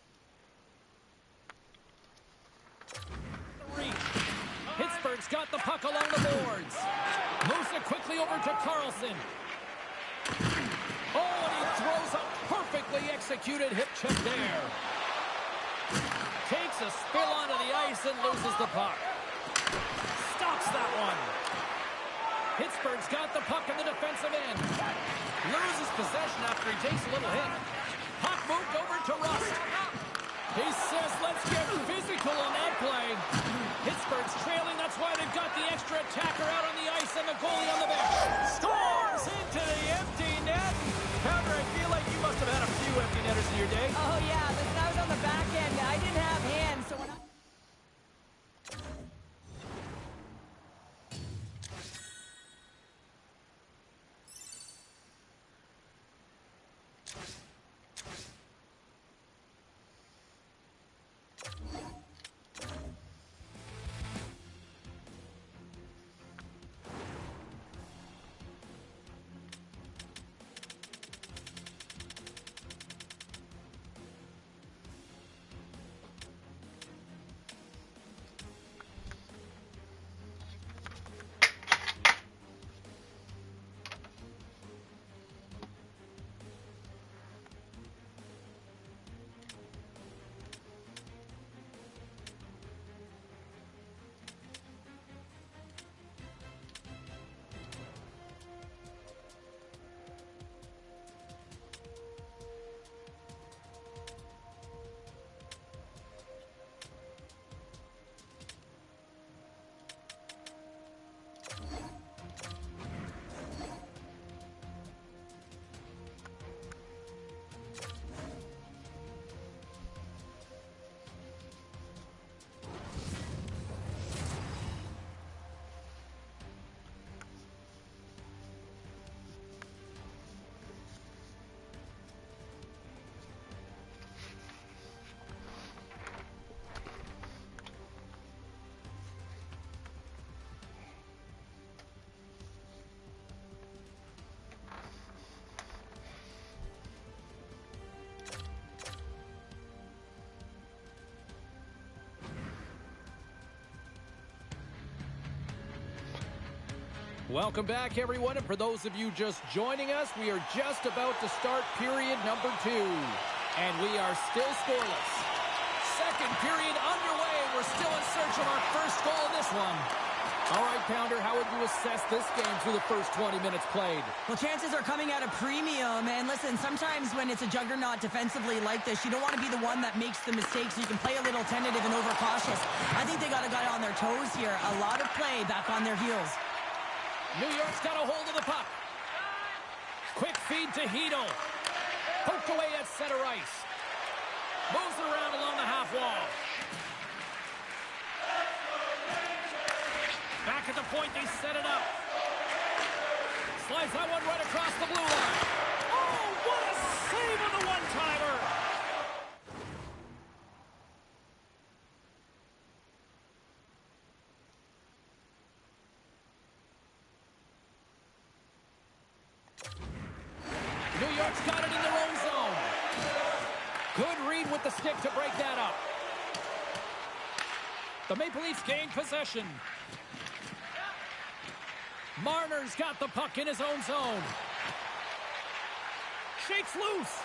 Pittsburgh's got the puck along the boards. Moves it quickly over to Carlson. Oh, and he throws a perfectly executed hip check there. Takes a spill onto the ice and loses the puck. Stops that one. Pittsburgh's got the puck in the defensive end. Loses possession after he takes a little hit. Puck moved over to Rust. He says, let's get physical on that play. Pittsburgh's trailing. That's why they've got the extra attacker out on the ice and the goalie on the bench. Scores into the empty net. Pounder, I feel like you must have had a few empty netters in your day. Oh, yeah. Listen, I was on the back end. I didn't have hands, so when I... Welcome back, everyone, and for those of you just joining us, we are just about to start period number 2, and we are still scoreless. Second period underway. We're still in search of our first goal in this one. All right, Pounder, how would you assess this game through the first 20 minutes played? Well, chances are coming at a premium, and listen, sometimes when it's a juggernaut defensively like this, you don't want to be the one that makes the mistakes. You can play a little tentative and overcautious. I think they got a guy on their toes here. A lot of play back on their heels. New York's got a hold of the puck. Quick feed to Huthustle. Poked away at center ice. Moves it around along the half wall. Back at the point, they set it up. Slides that one right across the blue line. Oh, what a save on the one-timer! New York's got it in their own zone. Good read with the stick to break that up. The Maple Leafs gain possession. Marner's got the puck in his own zone. Shakes loose.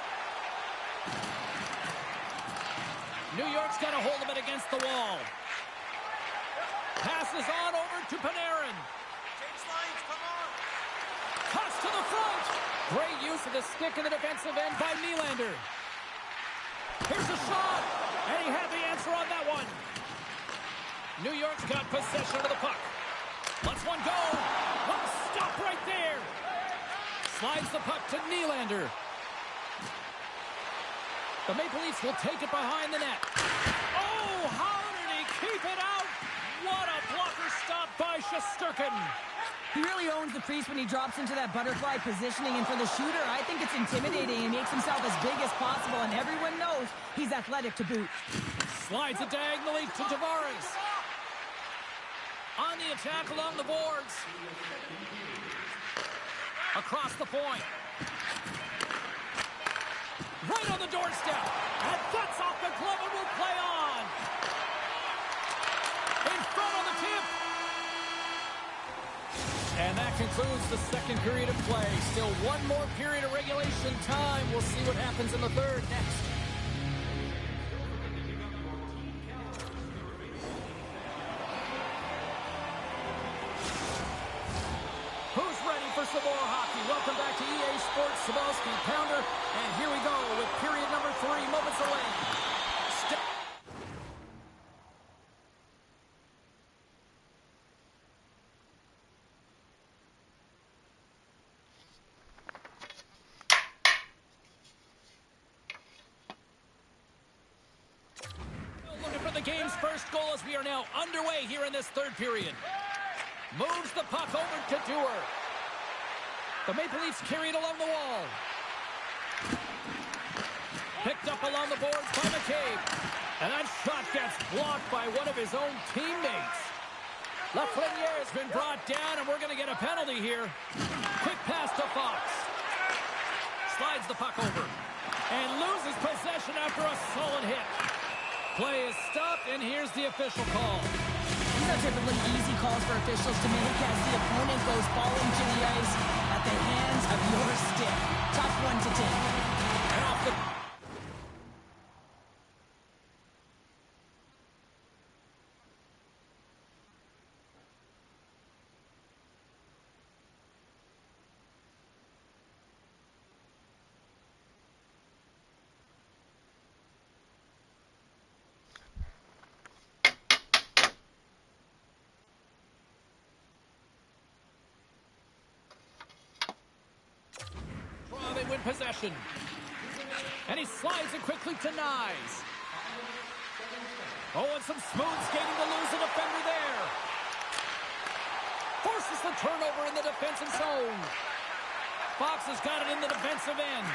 New York's got a hold of it against the wall. Passes on over to Panarin. Toss to the front. Great use of the stick in the defensive end by Nylander. Here's a shot. And he had the answer on that one. New York's got possession of the puck. Let's one go. One stop right there. Slides the puck to Nylander. The Maple Leafs will take it behind the net. Oh, how did he keep it out? What a blocker stop by Shesterkin. He really owns the crease when he drops into that butterfly positioning, and for the shooter, I think it's intimidating. He makes himself as big as possible, and everyone knows he's athletic to boot. Slides it diagonally to Tavares. On the attack along the boards. Across the point. play. Still one more period of regulation time. We'll see what happens in the third next. Who's ready for some more hockey? Welcome back to EA Sports Sabalski Pounder. And here we go with period number 3, moments away. Looking for the game's first goal as we are now underway here in this third period. Moves the puck over to Dewar. The Maple Leafs carry it along the wall. Picked up along the boards by McCabe. And that shot gets blocked by one of his own teammates. Lafreniere has been brought down, and we're going to get a penalty here. Quick pass to Fox. Slides the puck over. And loses possession after a solid hit. Play is stopped, and here's the official call. These are typically easy calls for officials to make as the opponent goes falling to the ice at the hands of your stick. Tough one to take. And off the... They win possession. And he slides it quickly to Nyes. Oh, and some smooth skating to lose a defender there. Forces the turnover in the defensive zone. Fox has got it in the defensive end.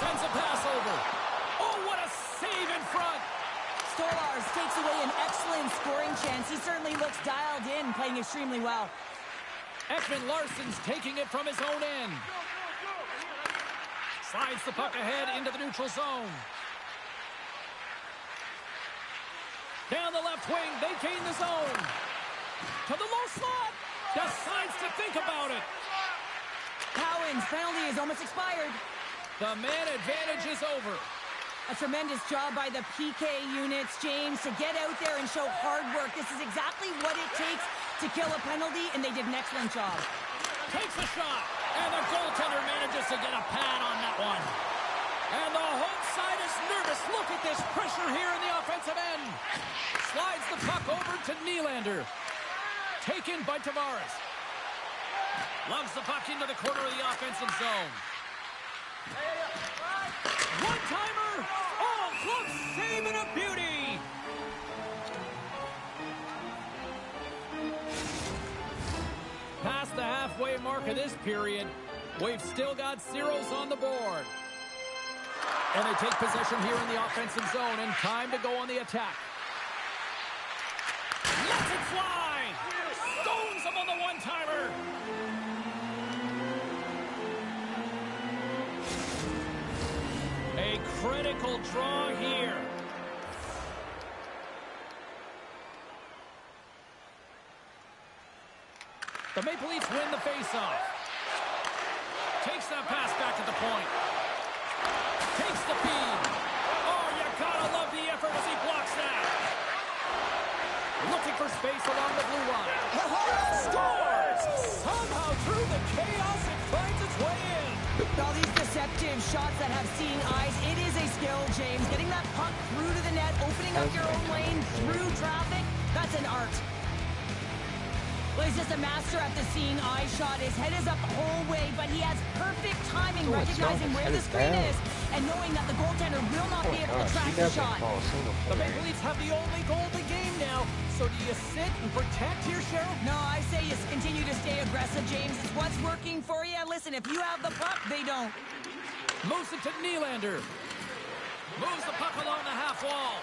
Sends a pass over. Oh, what a save in front. Stolarz takes away an excellent scoring chance. He certainly looks dialed in, playing extremely well. Ekman Larsson's taking it from his own end. Slides the puck ahead into the neutral zone. Down the left wing, they gain the zone. To the low slot. Decides to think about it. Cowan's penalty is almost expired. The man advantage is over. A tremendous job by the PK units, James, to get out there and show hard work. This is exactly what it takes to kill a penalty, and they did an excellent job. Takes a shot, and the goaltender manages to get a pad on that one. And the home side is nervous. Look at this pressure here in the offensive end. Slides the puck over to Nylander. Taken by Tavares. Loves the puck into the corner of the offensive zone. One-timer! Oh, close save and a beauty! Past the halfway mark of this period, we've still got zeros on the board. And they take possession here in the offensive zone, and time to go on the attack. Lets it fly! Stones him on the one-timer! A critical draw here. The Maple Leafs win the faceoff. Takes that pass back at the point. Takes the feed. Oh, you gotta love the effort as he blocks that. Looking for space along the blue line. Scores! Somehow through the chaos, it finds its way in. All these deceptive shots that have seeing eyes, it is a skill, James. Getting that puck through to the net, opening up your own lane through traffic, that's an art. Well, he's just a master at the seeing eye shot. His head is up the whole way, but he has perfect timing, recognizing where the screen is, and knowing that the goaltender will not be able to track the shot. The Maple Leafs have the only goal of the game now, so do you sit and protect here, Cheryl? No, I say you continue to stay aggressive, James. It's what's working for you. Listen, if you have the puck, they don't. Moves it to Nylander. Moves the puck along the half wall.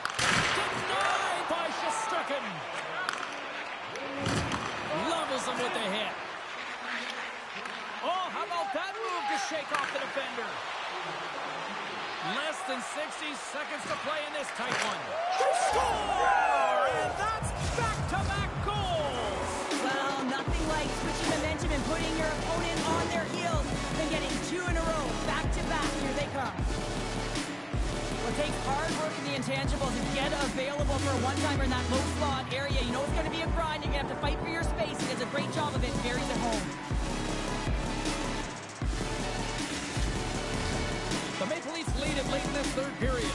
Denied by Shesterkin. Levels him with the hit. Oh, how about that move to shake off the defender? Less than 60 seconds to play in this tight one. They score! And that's back-to-back goals! Well, nothing putting your opponent on their heels, then getting 2 in a row, back to back. Here they come. Well, it takes hard work in the intangibles to get available for a one-timer in that low slot area. You know it's going to be a grind. You're going to have to fight for your space. He does a great job of it. Buries it home. The Maple Leafs lead it late in this third period.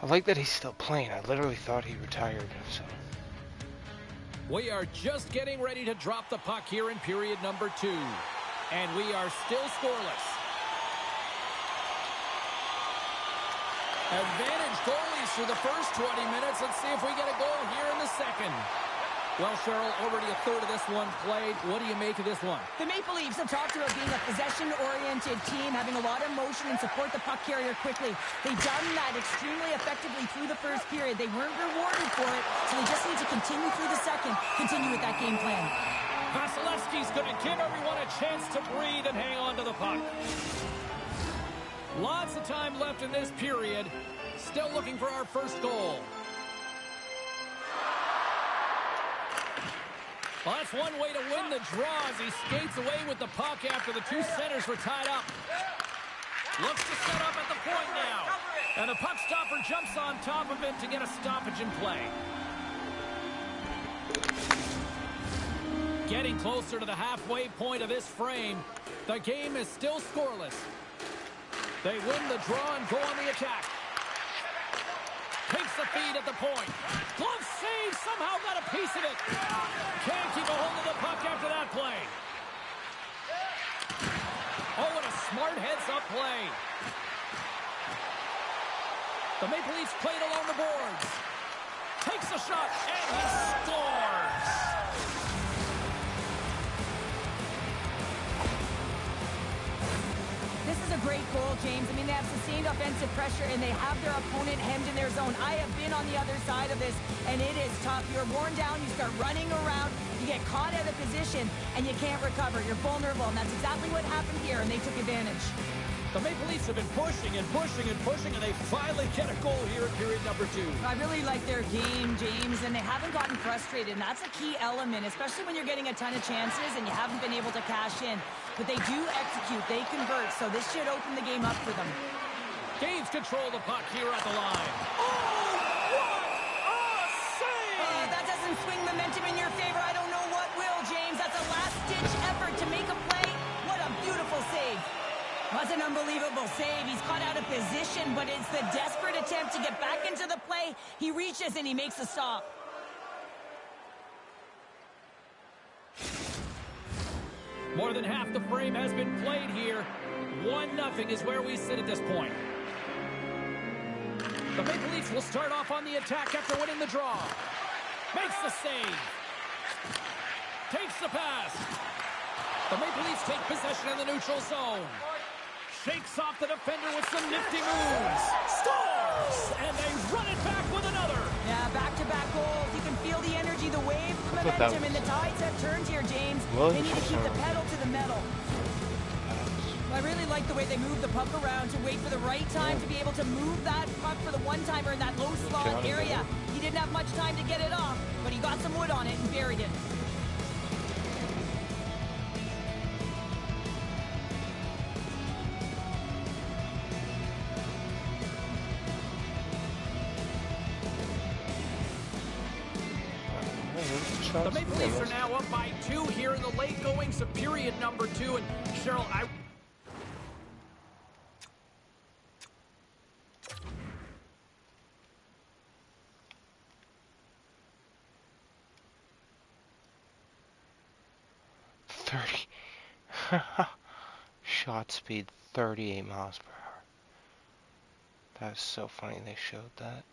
I like that he's still playing. I literally thought he retired. So. We are just getting ready to drop the puck here in period number 2. And we are still scoreless. Advantage goalies for the first 20 minutes. Let's see if we get a goal here in the second. Well, Cheryl, already a third of this one played. What do you make of this one? The Maple Leafs have talked about being a possession-oriented team, having a lot of motion and support the puck carrier quickly. They've done that extremely effectively through the first period. They weren't rewarded for it, so they just need to continue through the second, continue with that game plan. Vasilevsky's going to give everyone a chance to breathe and hang on to the puck. Lots of time left in this period. Still looking for our first goal. Well, that's one way to win the draw as he skates away with the puck after the two centers were tied up. Looks to set up at the point now. And the puck stopper jumps on top of it to get a stoppage in play. Getting closer to the halfway point of this frame. The game is still scoreless. They win the draw and go on the attack. Takes the feed at the point. Glove save, somehow got a piece of it. Can't keep a hold of the puck after that play. Oh, what a smart heads-up play. The Maple Leafs played along the boards. Takes a shot, and he scores. This is a great goal, James. I mean, they have sustained offensive pressure, and they have their opponent hemmed in their zone. I have been on the other side of this, and it is tough. You're worn down. You start running around. You get caught out of position, and you can't recover. You're vulnerable, and that's exactly what happened here, and they took advantage. The Maple Leafs have been pushing and pushing and pushing, and they finally get a goal here in period number 2. I really like their game, James, and they haven't gotten frustrated, and that's a key element, especially when you're getting a ton of chances and you haven't been able to cash in. But they do execute, they convert, so this should open the game up for them. Gains control of the puck here at the line. Oh, what a save! That doesn't swing momentum in your favor. I don't know what will, James. That's a last-ditch effort to make a play. What a beautiful save. That's an unbelievable save. He's caught out of position, but it's the desperate attempt to get back into the play. He reaches and he makes a stop. More than half the frame has been played here. 1-0 is where we sit at this point. The Maple Leafs will start off on the attack after winning the draw. Makes the save. Takes the pass. The Maple Leafs take possession in the neutral zone. Shakes off the defender with some nifty moves. Scores! And they run it back with another. Yeah, back-to-back goals. You can feel the energy, the wave, the momentum, and the tides have turned here, James. They need to keep the pedal to the metal. I really like the way they move the puck around to wait for the right time to be able to move that puck for the one-timer in that low slot area. He didn't have much time to get it off, but he got some wood on it and buried it. The Maple Leafs are now up by 2 here in the late goings of period number 2. And Cheryl, Shot speed 38 miles per hour. That's so funny they showed that.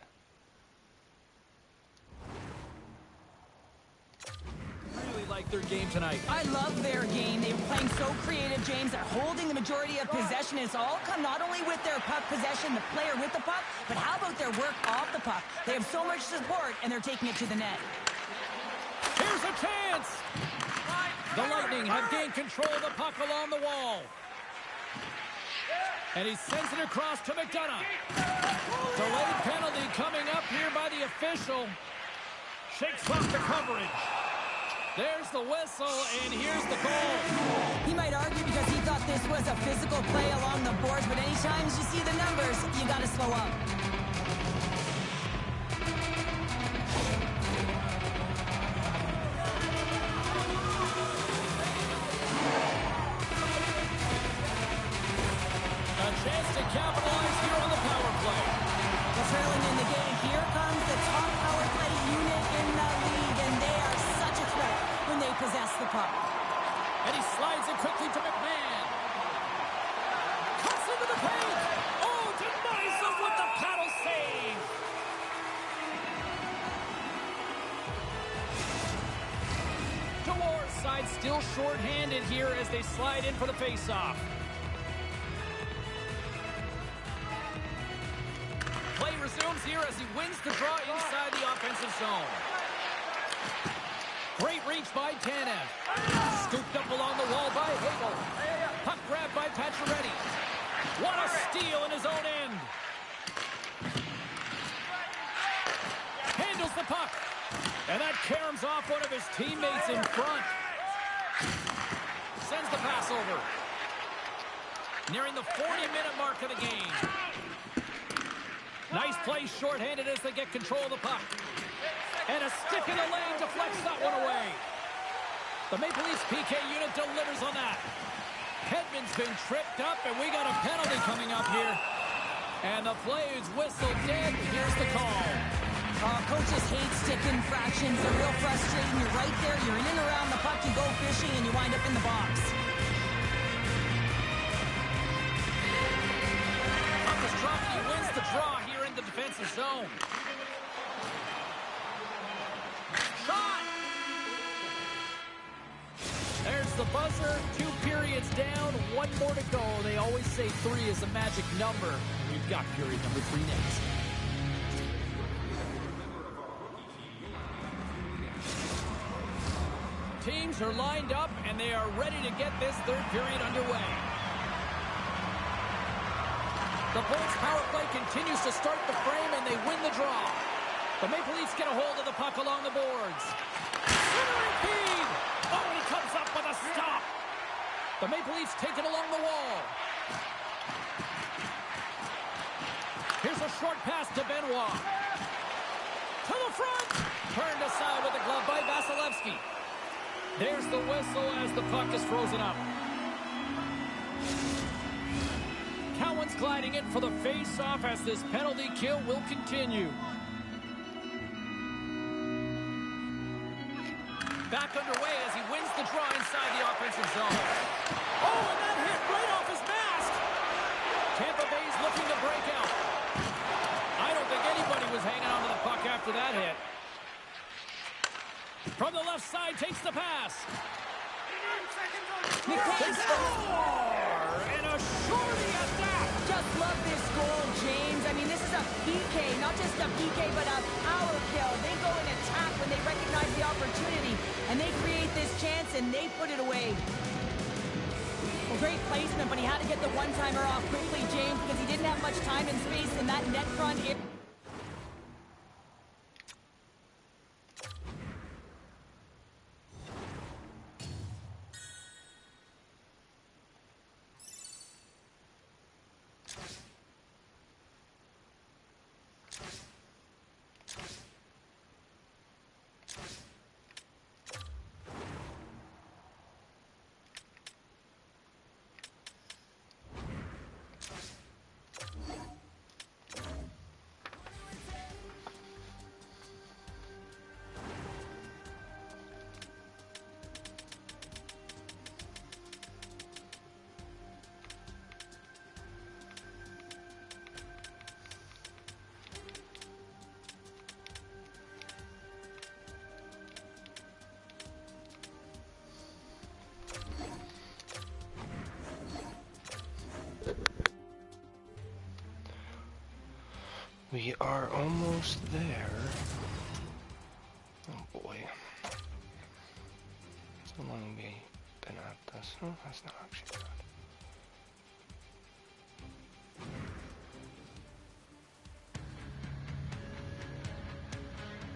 like their game tonight. I love their game. They were playing so creative, James. They're holding the majority of possession. It's all come not only with their puck possession, the player with the puck, but how about their work off the puck? They have so much support, and they're taking it to the net. Here's a chance! The Lightning have gained control of the puck along the wall. And he sends it across to McDonough. Delayed penalty coming up here by the official. Shakes off the coverage. There's the whistle, and here's the goal. He might argue because he thought this was a physical play along the boards, but anytime you see the numbers, you got to slow up. A chance to capitalize here on the power play. Well, trailing in the James, the top power play unit in the league, and they are such a threat when they possess the puck. And he slides it quickly to McMahon. Cuts into the paint. Oh, denies them with the paddle save. DeWar's side still short-handed here as they slide in for the faceoff. Play resumes here as he wins the draw inside the offensive zone. Great reach by Tanev. Scooped up along the wall by Hagel. Puck grabbed by Pacioretty. What a steal in his own end. Handles the puck. And that caroms off one of his teammates in front. Sends the pass over. Nearing the 40-minute mark of the game. Nice play shorthanded as they get control of the puck. And a stick in the lane deflects that one away. The Maple Leafs PK unit delivers on that. Hedman's been tripped up, and we got a penalty coming up here. And the play is whistled dead. Here's the call. Coaches hate stick infractions. They're real frustrating. You're right there. You're in and around the puck. You go fishing, and you wind up in the box. Puck is dropped, and he wins the draw here in the defensive zone. Shot! There's the buzzer. 2 periods down. 1 more to go. They always say 3 is a magic number. We've got period number 3 next. Teams are lined up, and they are ready to get this third period underway. The Bolts power play continues to start the frame, and they win the draw. The Maple Leafs get a hold of the puck along the boards. Centering feed! Oh, and he comes up with a stop. The Maple Leafs take it along the wall. Here's a short pass to Benoit. To the front! Turned aside with the glove by Vasilevsky. There's the whistle as the puck is frozen up. Cowan's gliding in for the face-off as this penalty kill will continue. Back underway as he wins the draw inside the offensive zone. Oh, and that hit right off his mask. Tampa Bay's looking to break out. I don't think anybody was hanging on to the puck after that hit. From the left side, takes the pass. They score! And a shorty at that! Just love this goal, James. I mean, this is a PK, not just a PK, but a power kill. They go and attack when they recognize the opportunity, and they create this chance, and they put it away. Well, great placement, but he had to get the one-timer off quickly, James, because he didn't have much time and space in that net front area. We are almost there. Oh boy. So long we've been at this. Oh, that's not actually good.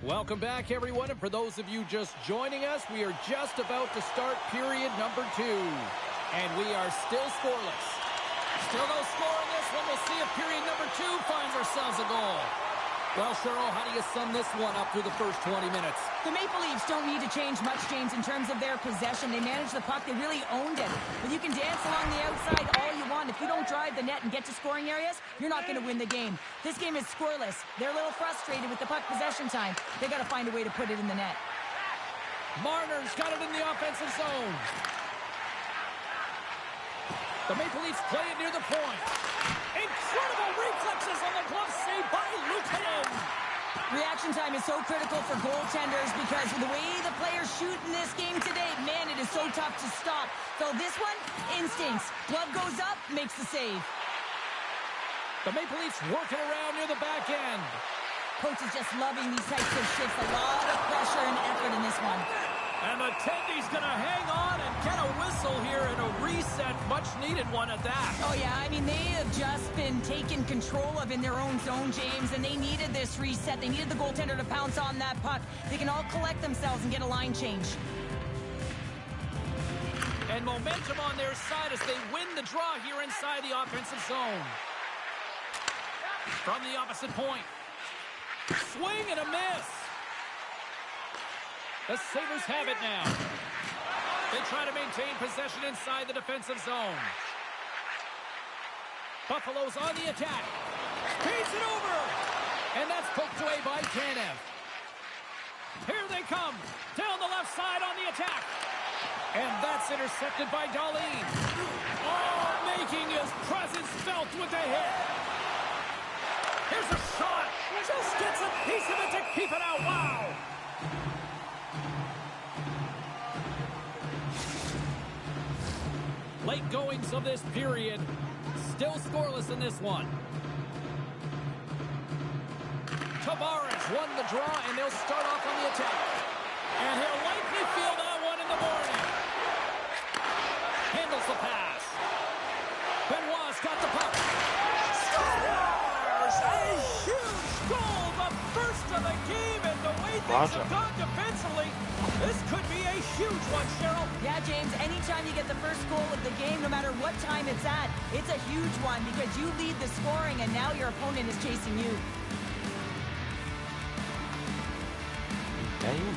Welcome back, everyone, and for those of you just joining us, we are just about to start period number 2. And we are still scoreless. Still no score in this one. We'll see if period number 2 finds ourselves a goal. Well, Cheryl, how do you sum this one up through the first 20 minutes? The Maple Leafs don't need to change much, James, in terms of their possession. They managed the puck. They really owned it. But you can dance along the outside all you want. If you don't drive the net and get to scoring areas, you're not going to win the game. This game is scoreless. They're a little frustrated with the puck possession time. They got to find a way to put it in the net. Marner's got it in the offensive zone. The Maple Leafs play it near the point. Incredible reflexes on the glove save by Luukkonen. Reaction time is so critical for goaltenders because the way the players shoot in this game today, man, it is so tough to stop. So this one, instincts. Glove goes up, makes the save. The Maple Leafs working around near the back end. Coach is just loving these types of shifts. A lot of pressure and effort in this one. And the Tendy's going to hang on and get a whistle here and a reset, much needed one at that. Oh, yeah, I mean, they have just been taken control of in their own zone, James, and they needed this reset. They needed the goaltender to pounce on that puck. They can all collect themselves and get a line change. And momentum on their side as they win the draw here inside the offensive zone. From the opposite point. Swing and a miss. The Sabres have it now. They try to maintain possession inside the defensive zone. Buffalo's on the attack. Speeds it over. And that's poked away by Tanev. Here they come. Down the left side on the attack. And that's intercepted by Dahlin. Oh, making his presence felt with the hit. Here's a shot. Just gets a piece of it to keep it out. Wow. Late goings of this period. Still scoreless in this one. Tavares won the draw, and they'll start off on the attack. And he'll likely feel that one in the morning. Handles the pass. Benoit's got the puck. Scores! A huge goal, the first of the game, and the way things have gone defensively, this could be a huge one, Cheryl. Yeah, James, anytime you get the first goal of the game, no matter what time it's at, it's a huge one because you lead the scoring and now your opponent is chasing you. Damn.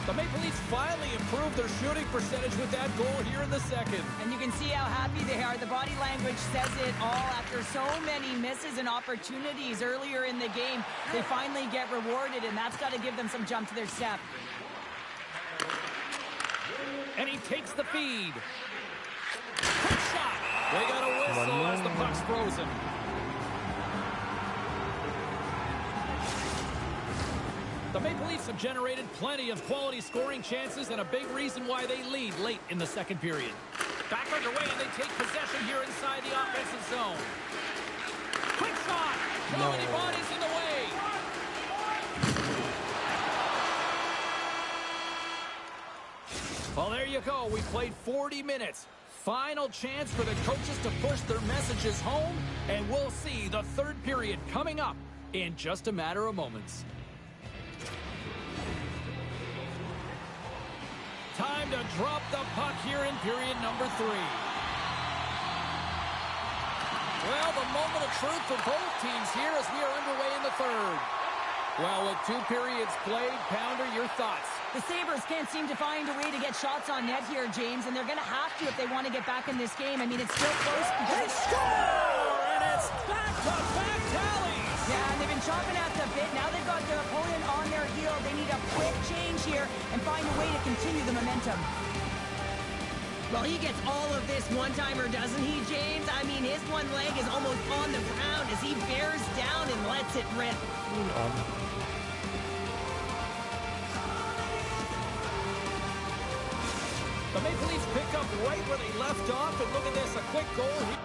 The Maple Leafs finally improved their shooting percentage with that goal here in the second. And you can see how happy they are. The body language says it all. After so many misses and opportunities earlier in the game, they finally get rewarded, and that's got to give them some jump to their step. And he takes the feed. Quick shot. They got a whistle as the puck's frozen. The Maple Leafs have generated plenty of quality scoring chances and a big reason why they lead late in the second period. Back underway, and they take possession here inside the offensive zone. Quick shot! How many bodies in the way? Well, there you go. We played 40 minutes. Final chance for the coaches to push their messages home, and we'll see the third period coming up in just a matter of moments. Time to drop the puck here in period number 3. Well, the moment of truth for both teams here as we are underway in the third. Well, with 2 periods played, Pounder, your thoughts? The Sabres can't seem to find a way to get shots on net here, James, and they're going to have to if they want to get back in this game. I mean, it's still close. They score! And it's back-to-back tallies! Yeah, and they've been chomping at the bit. Now they've got their opponent on their heel. They need a quick change here and find a way to continue the momentum. Well, he gets all of this one-timer, doesn't he, James? I mean, his one leg is almost on the ground as he bears down and lets it rip. The Maple Leafs pick up right where they left off, and look at this, a quick goal here.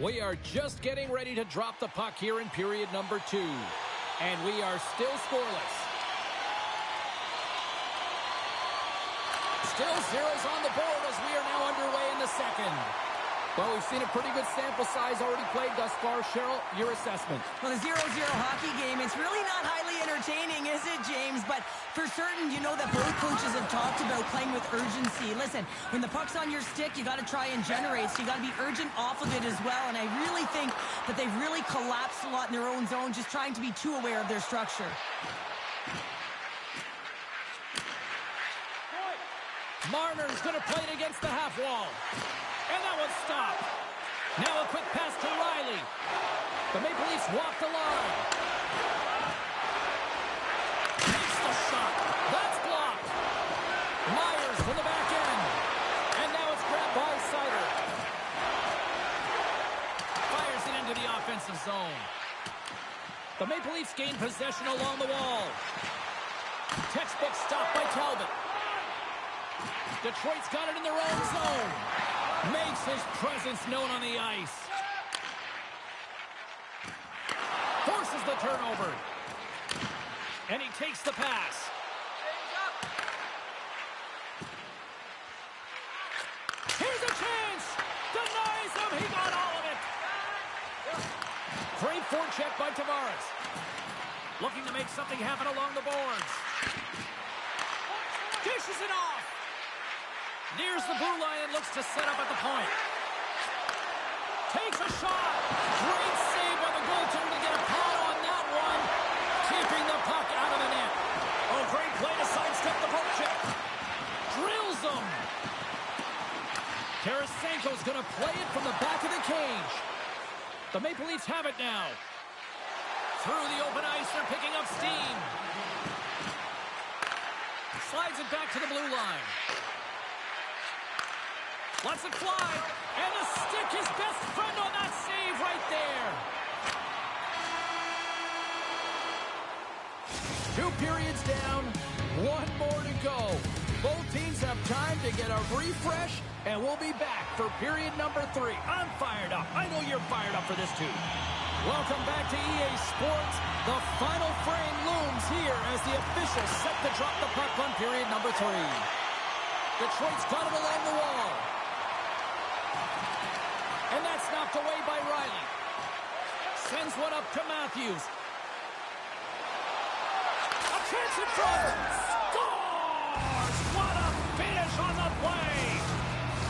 We are just getting ready to drop the puck here in period number 2. And we are still scoreless. Still zeros on the board as we are now underway in the second. Well, we've seen a pretty good sample size already played thus far. Cheryl, your assessment. Well, the 0-0 hockey game, it's really not highly entertaining, is it, James? But for certain, you know that both coaches have talked about playing with urgency. Listen, when the puck's on your stick, you got to try and generate, so you got to be urgent off of it as well. And I really think that they've really collapsed a lot in their own zone, just trying to be too aware of their structure. Marner's going to play it against the half wall. And that one's stopped. Now a quick pass to Riley. The Maple Leafs walk the line. Takes the shot. That's blocked. Myers from the back end. And now it's grabbed by Sider. Fires it into the offensive zone. The Maple Leafs gain possession along the wall. Textbook stop by Talbot. Detroit's got it in their own zone. Makes his presence known on the ice. Forces the turnover. And he takes the pass. Here's a chance. Denies him. He got all of it. Great forecheck by Tavares. Looking to make something happen along the boards. Dishes it off. Nears the blue line and looks to set up at the point. Takes a shot. Great save by the goaltender to get a pad on that one. Keeping the puck out of the net. Oh, great play to sidestep the poke check. Drills him. Tarasenko's going to play it from the back of the cage. The Maple Leafs have it now. Through the open ice, they're picking up steam. Slides it back to the blue line. Lets it fly, and the stick, his best friend on that save right there. 2 periods down, 1 more to go. Both teams have time to get a refresh, and we'll be back for period number 3. I'm fired up. I know you're fired up for this too. Welcome back to EA Sports. The final frame looms here as the officials set to drop the puck on period number 3. Detroit's got it along the wall. And that's knocked away by Riley. Sends one up to Matthews. A chance in front. Scores! What a finish on the play!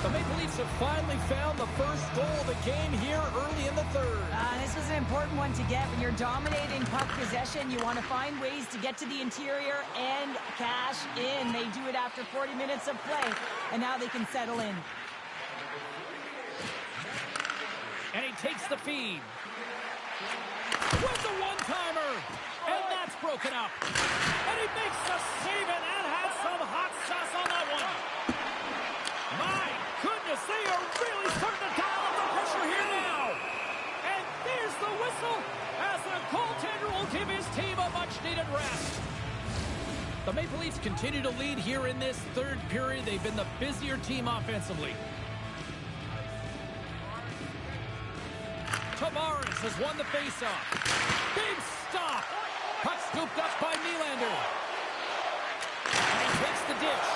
The Maple Leafs have finally found the first goal of the game here early in the third. This was an important one to get. When you're dominating puck possession, you want to find ways to get to the interior and cash in. They do it after 40 minutes of play, and now they can settle in. And he takes the feed. With the one-timer. And that's broken up. And he makes the save, and that has some hot sauce on that one. My goodness, they are really starting to dial up the pressure here now. And there's the whistle as the goaltender will give his team a much-needed rest. The Maple Leafs continue to lead here in this third period. They've been the busier team offensively. Tavares has won the faceoff. Big stop. Puck scooped up by Nylander. And he takes the ditch.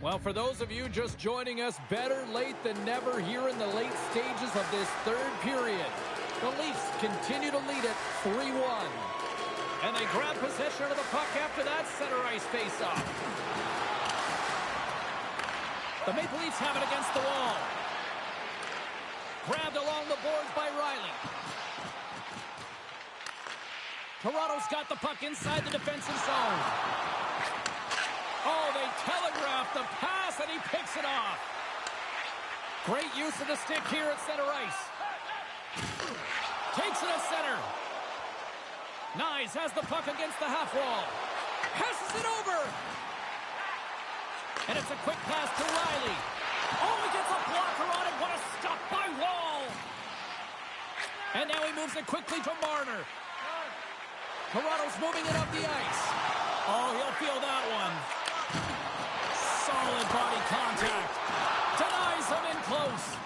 Well, for those of you just joining us, better late than never here in the late stages of this third period. The Leafs continue to lead it 3-1. And they grab possession of the puck after that center ice faceoff. The Maple Leafs have it against the wall. Grabbed along the boards by Riley. Toronto's got the puck inside the defensive zone. Oh, they telegraph the pass, and he picks it off. Great use of the stick here at center ice. Takes it at center. Nyes has the puck against the half wall. Passes it over. And it's a quick pass to Riley. Oh, he gets a blocker on it. What a stop by Wall. And now he moves it quickly to Marner. Toronto's moving it up the ice. Oh, he'll feel that one. Solid body contact. Denies him in close.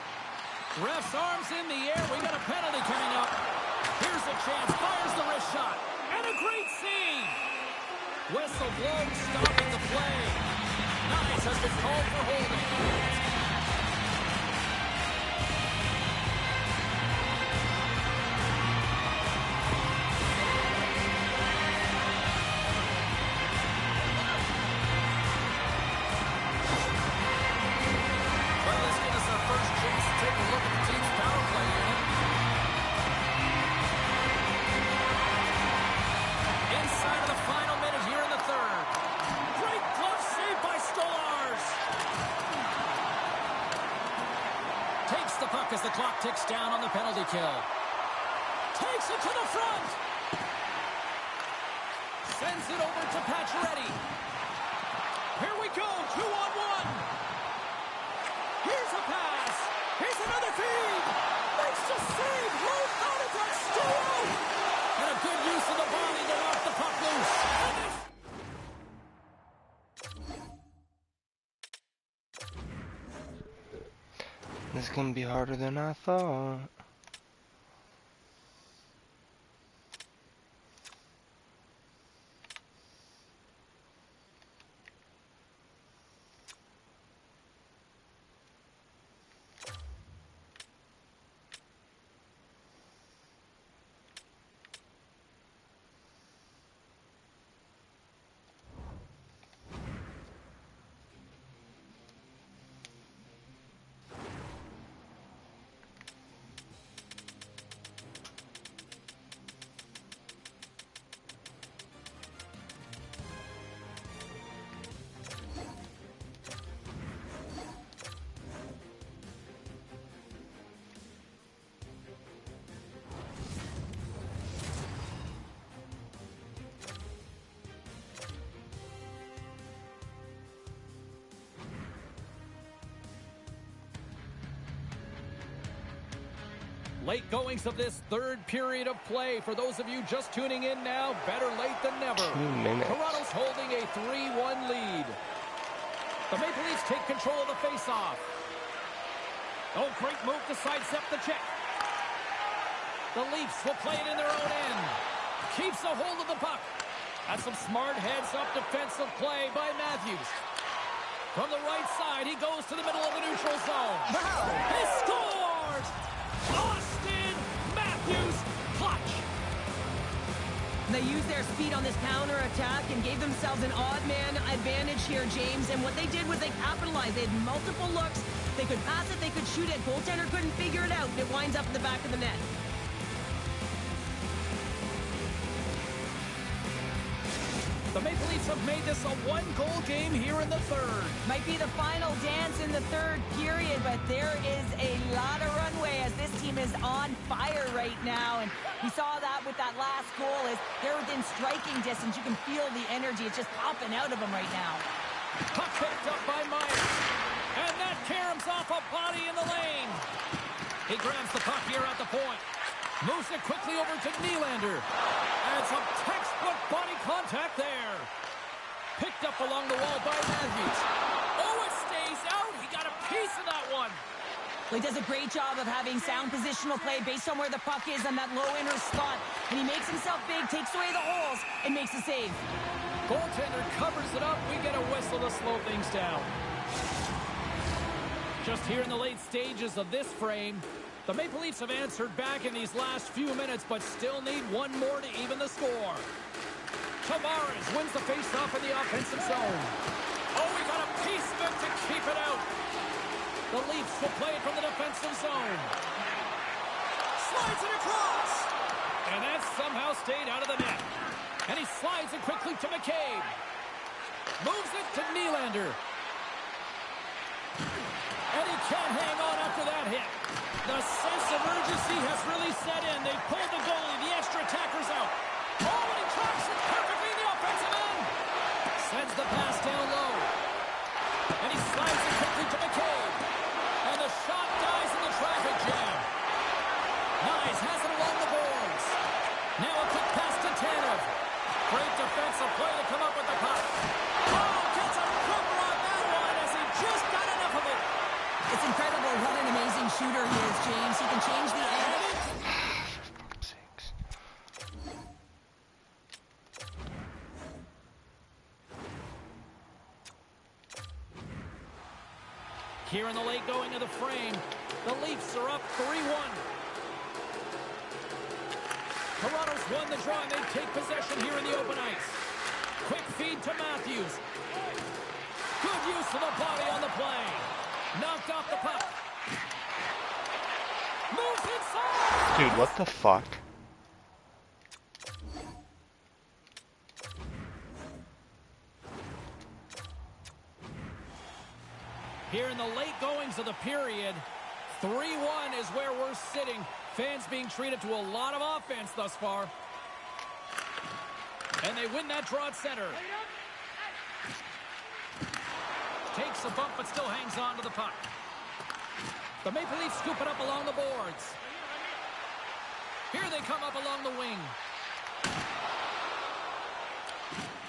Ref's arms in the air. We got a penalty coming up. Here's a chance. Fires the wrist shot. And a great save. Whistle blown, stopping the play. Nyes has been called for holding. As the clock ticks down on the penalty kill. Takes it to the front. Sends it over to Pacioretty. Here we go, 2-on-1. Here's a pass. Here's another feed. Makes the save. Low out of that steal. And a good use of the body to knock the puck loose. This is going to be harder than I thought. Late goings of this third period of play. For those of you just tuning in now, better late than never. 2 minutes. Toronto's holding a 3-1 lead. The Maple Leafs take control of the faceoff. Oh, great move to sidestep the check. The Leafs will play it in their own end. Keeps a hold of the puck. That's some smart heads-up defensive play by Matthews. From the right side, he goes to the middle of the neutral zone. Wow. He scores! Austin Matthews, clutch. They used their speed on this counter-attack and gave themselves an odd-man advantage here, James. And what they did was they capitalized. They had multiple looks. They could pass it, they could shoot it. Goaltender couldn't figure it out, and it winds up in the back of the net. The Maple Leafs have made this a one-goal game here in the third. Might be the final dance in the third period, but there is a lot of runway as this team is on fire right now. And we saw that with that last goal. Is they're within striking distance. You can feel the energy. It's just popping out of them right now. Puck picked up by Myers. And that caroms off a body in the lane. He grabs the puck here at the point. Moves it quickly over to Nylander. And some textbook body contact there. Picked up along the wall by Matthews. Oh, it stays out. He got a piece of that one. Well, he does a great job of having sound positional play based on where the puck is on that low inner slot. And he makes himself big, takes away the holes, and makes a save. Goaltender covers it up. We get a whistle to slow things down. Just here in the late stages of this frame, the Maple Leafs have answered back in these last few minutes, but still need one more to even the score. Tavares wins the faceoff in the offensive zone. Oh, we got a piece of it to keep it out. The Leafs will play it from the defensive zone. Slides it across. And that somehow stayed out of the net. And he slides it quickly to McCabe. Moves it to Nylander. And he can't hang on after that hit. The sense of urgency has really set in. They pulled the goalie. The extra attacker's out. Oh, and he tracks it perfectly in the offensive end. Sends the pass down low. And he slides it quickly to McCabe. And the shot dies in the traffic jam. Nyes has it along the boards. Now a quick pass to Tanev. Great defensive play to come up with the puck. Oh, gets a cover on that one as he just got enough of it. It's incredible what an amazing shooter he is, James. He can change the angle. Here in the late going of the frame, the Leafs are up 3-1. Toronto's won the draw and they take possession here in the open ice. Quick feed to Matthews. Good use of the body on the play. Knocked off the puck. Moves inside. Dude, what the fuck? Here in the late goings of the period, 3-1 is where we're sitting. Fans being treated to a lot of offense thus far. And they win that draw at center. Takes a bump but still hangs on to the puck. The Maple Leafs scoop it up along the boards. Here they come up along the wing.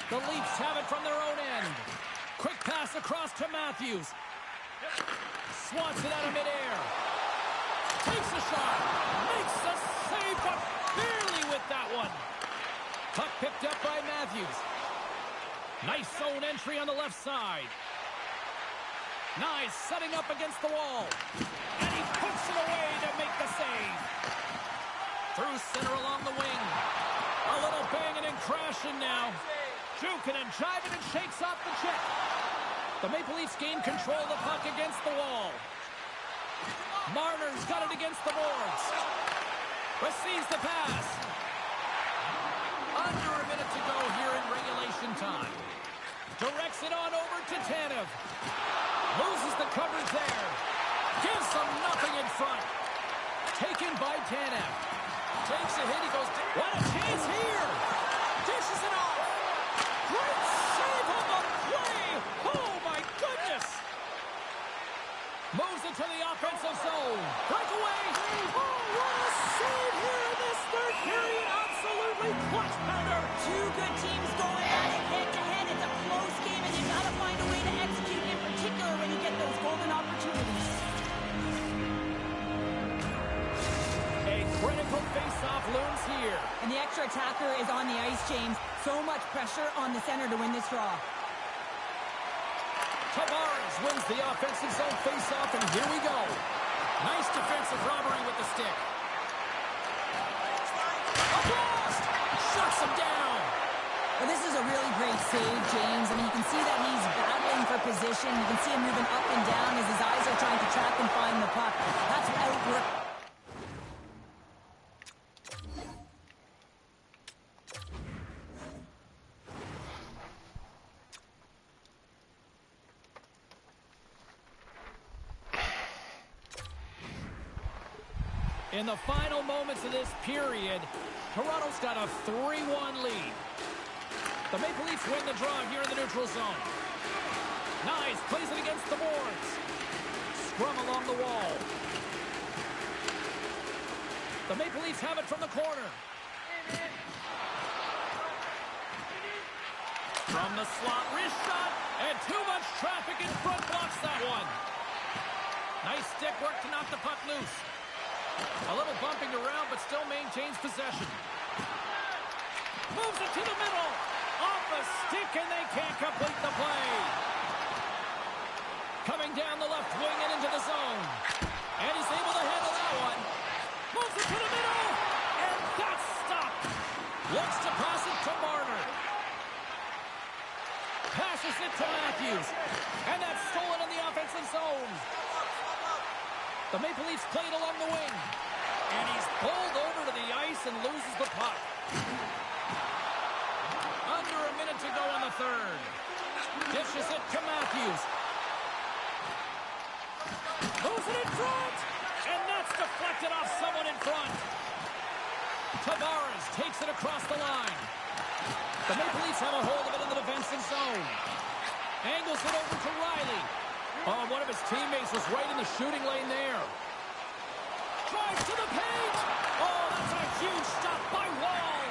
The Leafs have it from their own end. Quick pass across to Matthews. Swats it out of midair. Takes a shot. Makes the save, but barely with that one. Puck picked up by Matthews. Nice zone entry on the left side. Nice setting up against the wall. And he puts it away to make the save. Through center along the wing. A little banging and crashing now. Juking and jiving and shakes off the check. The Maple Leafs gain control of the puck against the wall. Marner's got it against the boards. Receives the pass. Under a minute to go here in regulation time. Directs it on over to Tanev. Loses the coverage there. Gives them nothing in front. Taken by Tanev. Takes a hit. He goes, what a chance here. Dishes it off. Great save on the play. Oh, my goodness. Moves it to the offensive zone. Breakaway. Oh, what a save here in this third period. Absolutely clutch pounder. Two good teams going at it head-to-head. It's a close game, and you've got to find a way to execute, in particular when you get those golden opportunities. A critical face-off looms here. And the extra attacker is on the ice, James. So much pressure on the center to win this draw. Tavares wins the offensive zone face-off, and here we go. Nice defensive robbery with the stick. Across! Shuts him down. Well, this is a really great save, James. I mean, you can see that he's battling for position. You can see him moving up and down as his eyes are trying to track and find the puck. That's outwork. In the final moments of this period, Toronto's got a 3-1 lead. The Maple Leafs win the draw here in the neutral zone. Nice, plays it against the boards. Scrum along the wall. The Maple Leafs have it from the corner. From the slot, wrist shot, and too much traffic in front blocks that one. Nice stick work to knock the puck loose. A little bumping around, but still maintains possession. Moves it to the middle. Off a stick, and they can't complete the play. coming down the left wing and into the zone. And he's able to handle that one. Moves it to the middle. And that's stopped. Looks to pass it to Marner. Passes it to Matthews. And that's stolen in the offensive zone. The Maple Leafs play it along the wing. And he's pulled over to the ice and loses the puck. Under a minute to go in the third. Dishes it to Matthews. Moves it in front. And that's deflected off someone in front. Tavares takes it across the line. The Maple Leafs have a hold of it in the defensive zone. Angles it over to Riley. Oh, one of his teammates was right in the shooting lane there. Drives to the paint. Oh, that's a huge stop by Wall.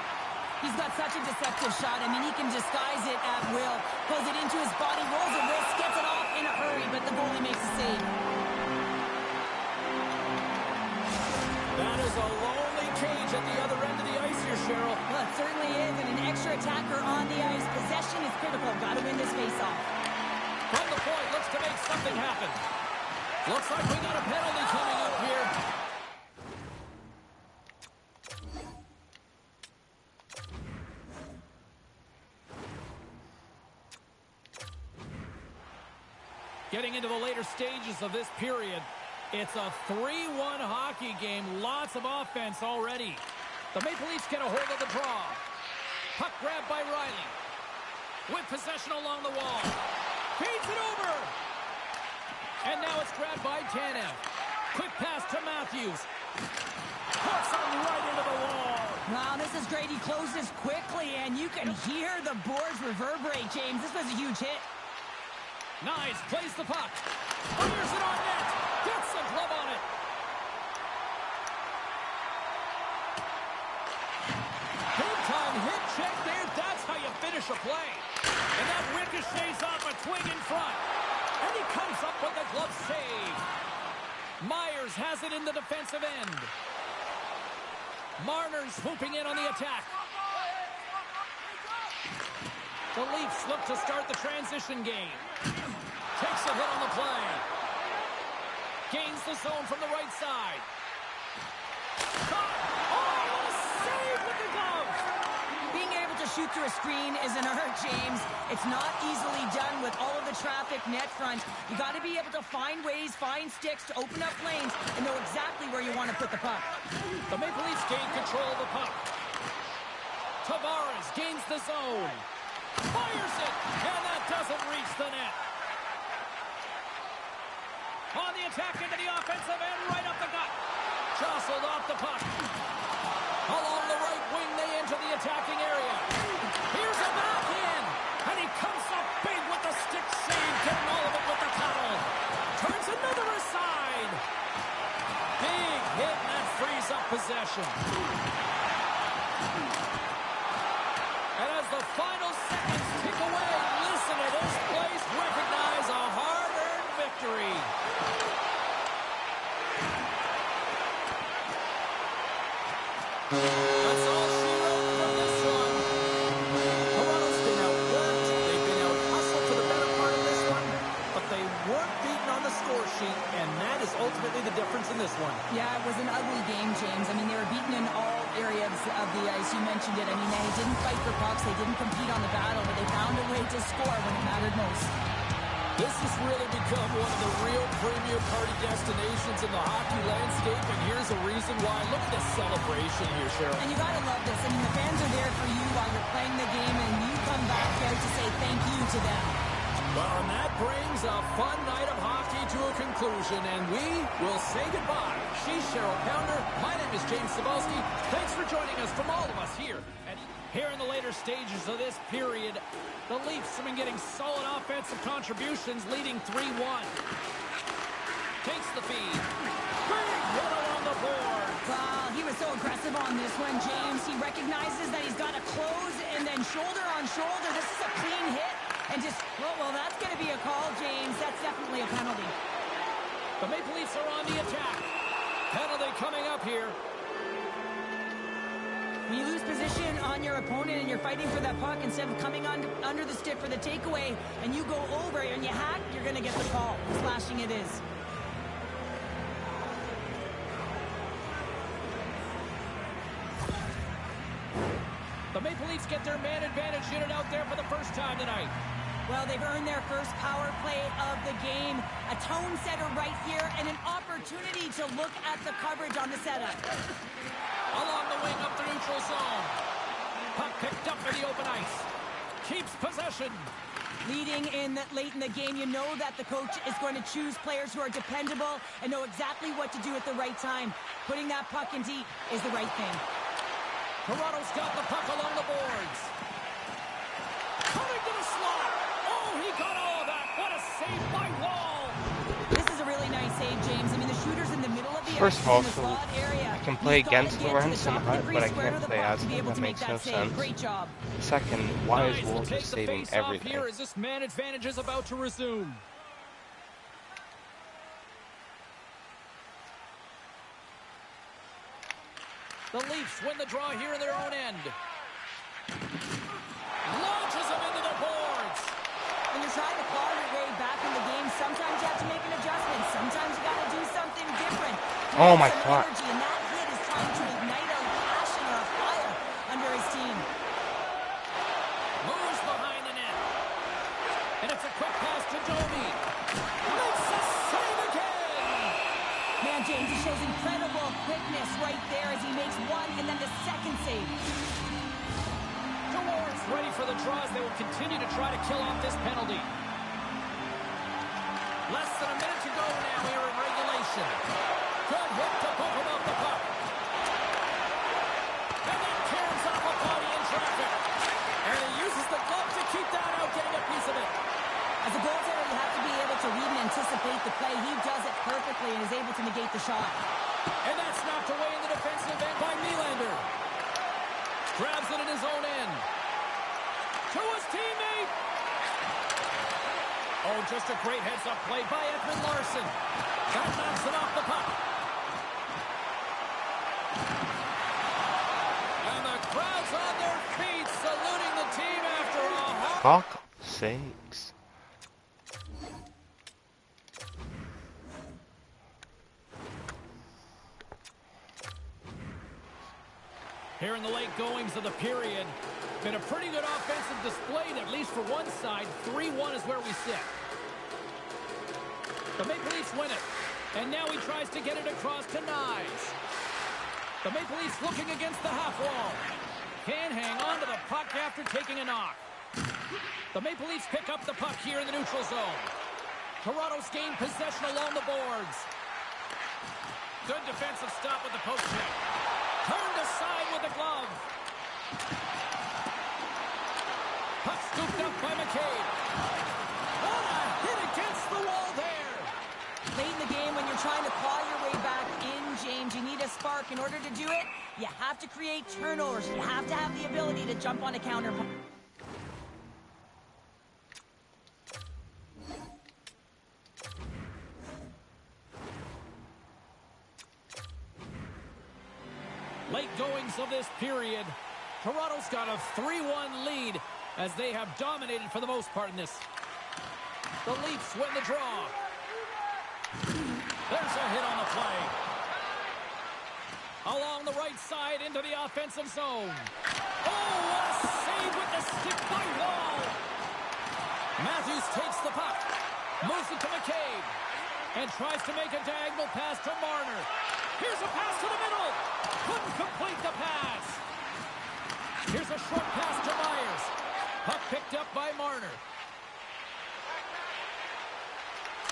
He's got such a deceptive shot. I mean, he can disguise it at will. Pulls it into his body, rolls a wrist, gets it off in a hurry, but the goalie makes a save. That is a lonely cage at the other end of the ice here, Cheryl. Well, it certainly is, and an extra attacker on the ice. Possession is critical. Got to win this faceoff. From the point, looks to make something happen. Looks like we got a penalty coming up here. Getting into the later stages of this period, it's a 3-1 hockey game. Lots of offense already. The Maple Leafs get a hold of the draw. Puck grabbed by Riley. With possession along the wall. Feeds it over. And now it's grabbed by Tanev. Quick pass to Matthews. Puts him right into the wall. Wow, this is great. He closes quickly, and you can hear the boards reverberate, James. This was a huge hit. Nice. Plays the puck. Fires it on net. Gets the glove on it. Big time hit check there. That's how you finish a play. And that ricochets off a twig in front. And he comes up with a glove save. Myers has it in the defensive end. Marner's swooping in on the attack. The Leafs look to start the transition game. Takes a hit on the play. Gains the zone from the right side. Oh, what a save with the glove! Being able to shoot through a screen is an art, James. It's not easily done with all of the traffic net front. You got to be able to find ways, find sticks to open up lanes and know exactly where you want to put the puck. The Maple Leafs gain control of the puck. Tavares gains the zone. Fires it, and that doesn't reach the net. On the attack into the offensive end, right up the gut. Jostled off the puck. Along the right wing, they enter the attacking area. Here's a backhand, and he comes up big with the stick save, getting all of it with the paddle. Turns another aside. Big hit, and that frees up possession. And as the final seconds tick away, listen to this place recognize a hard-earned victory. That's all she wrote from this one. Toronto's been outworked. They've been out-hustled for the better part of this one, but they weren't beaten on the score sheet, and that is ultimately the difference in this one. Yeah, it was an ugly game, James. I mean, they were beaten in all areas of the ice. You mentioned it. I mean, they didn't fight for pucks. They didn't compete on the battle, but they found a way to score when it mattered most. This has really become one of the real premier party destinations in the hockey landscape, and here's a reason why. Look at the celebration here, Cheryl. And you got to love this. I mean, the fans are there for you while you're playing the game, and you come back out to say thank you to them. Well, and that brings a fun night of hockey to a conclusion, and we will say goodbye. She's Cheryl Pounder. My name is James Cebulski. Thanks for joining us from all of us here. Here in the later stages of this period, the Leafs have been getting solid offensive contributions, leading 3-1. Takes the feed. Big hit along the board. Well, he was so aggressive on this one, James. He recognizes that he's got to close and then shoulder on shoulder. This is a clean hit. And just, well, that's going to be a call, James. That's definitely a penalty. The Maple Leafs are on the attack. Penalty coming up here. When you lose position on your opponent and you're fighting for that puck instead of coming under the stick for the takeaway, and you go over and you hack, you're going to get the call. Slashing it is. The Maple Leafs get their man advantage unit out there for the first time tonight. Well, they've earned their first power play of the game. A tone setter right here and an opportunity to look at the coverage on the setup. Along the wing up the neutral zone. Puck picked up in the open ice. Keeps possession. Leading in late in the game, you know that the coach is going to choose players who are dependable and know exactly what to do at the right time. Putting that puck in deep is the right thing. Toronto's got the puck along the boards. Coming to the slot. Oh, he got all of that. What a save by Wall. This is a really nice save, James. I mean, the shooter's in the middle of the First of all, in the slot area. I can play He's gotta against get to Lawrence the and top of Hutt, the but I crease, square can't to the play puck as to be him. able That to make makes that no save. sense. Great job. Second, why is Nice will Wolves take the saving face off everything? here as this man advantage is about to resume. The Leafs win the draw here in their own end. Launches him into the boards. When you're trying to claw your way back in the game, sometimes you have to make an adjustment. Sometimes you got to do something different. Oh my Some God. energy, and that hit is trying to ignite a passion or a fire under his team. Moves behind the net. And it's a quick pass to Domi. Makes a save again. Man, James, he shows incredible quickness right there as he makes one and then the second save. Dewars ready for the draws. They will continue to try to kill off this penalty. Less than a minute to go now here in regulation. Good hit to poke him off the puck. And then tears off a body in traffic. And he uses the glove to keep that out, getting a piece of it. As a goaltender, you have to be able to read and anticipate the play. He does it perfectly and is able to negate the shot. And that's knocked away in the defensive end by Nylander. Grabs it in his own end. To his teammate. Oh, just a great heads-up play by Edmund Larson. That knocks it off the puck. And the crowd's on their feet, saluting the team after a hard... Fuck sakes. Here in the late goings of the period, been a pretty good offensive display, at least for one side. 3-1 is where we sit. The Maple Leafs win it, and now he tries to get it across to Nyes. The Maple Leafs looking against the half wall. Can't hang on to the puck after taking a knock. The Maple Leafs pick up the puck here in the neutral zone. Toronto's gained possession along the boards. Good defensive stop with the poke check. Turned aside with the glove. Puck scooped up by McCabe. What a hit against the wall there. Late in the game, when you're trying to claw your way back in, James, you need a spark. In order to do it, you have to create turnovers. You have to have the ability to jump on a counter. Late goings of this period. Toronto's got a 3-1 lead as they have dominated for the most part in this. The Leafs win the draw. There's a hit on the play. Along the right side into the offensive zone. Oh, what a save with the stick by Wall. Matthews takes the puck. Moves it to McCabe. And tries to make a diagonal pass to Marner. Here's a pass to the middle. Couldn't complete the pass. Here's a short pass to Myers. Puck picked up by Marner.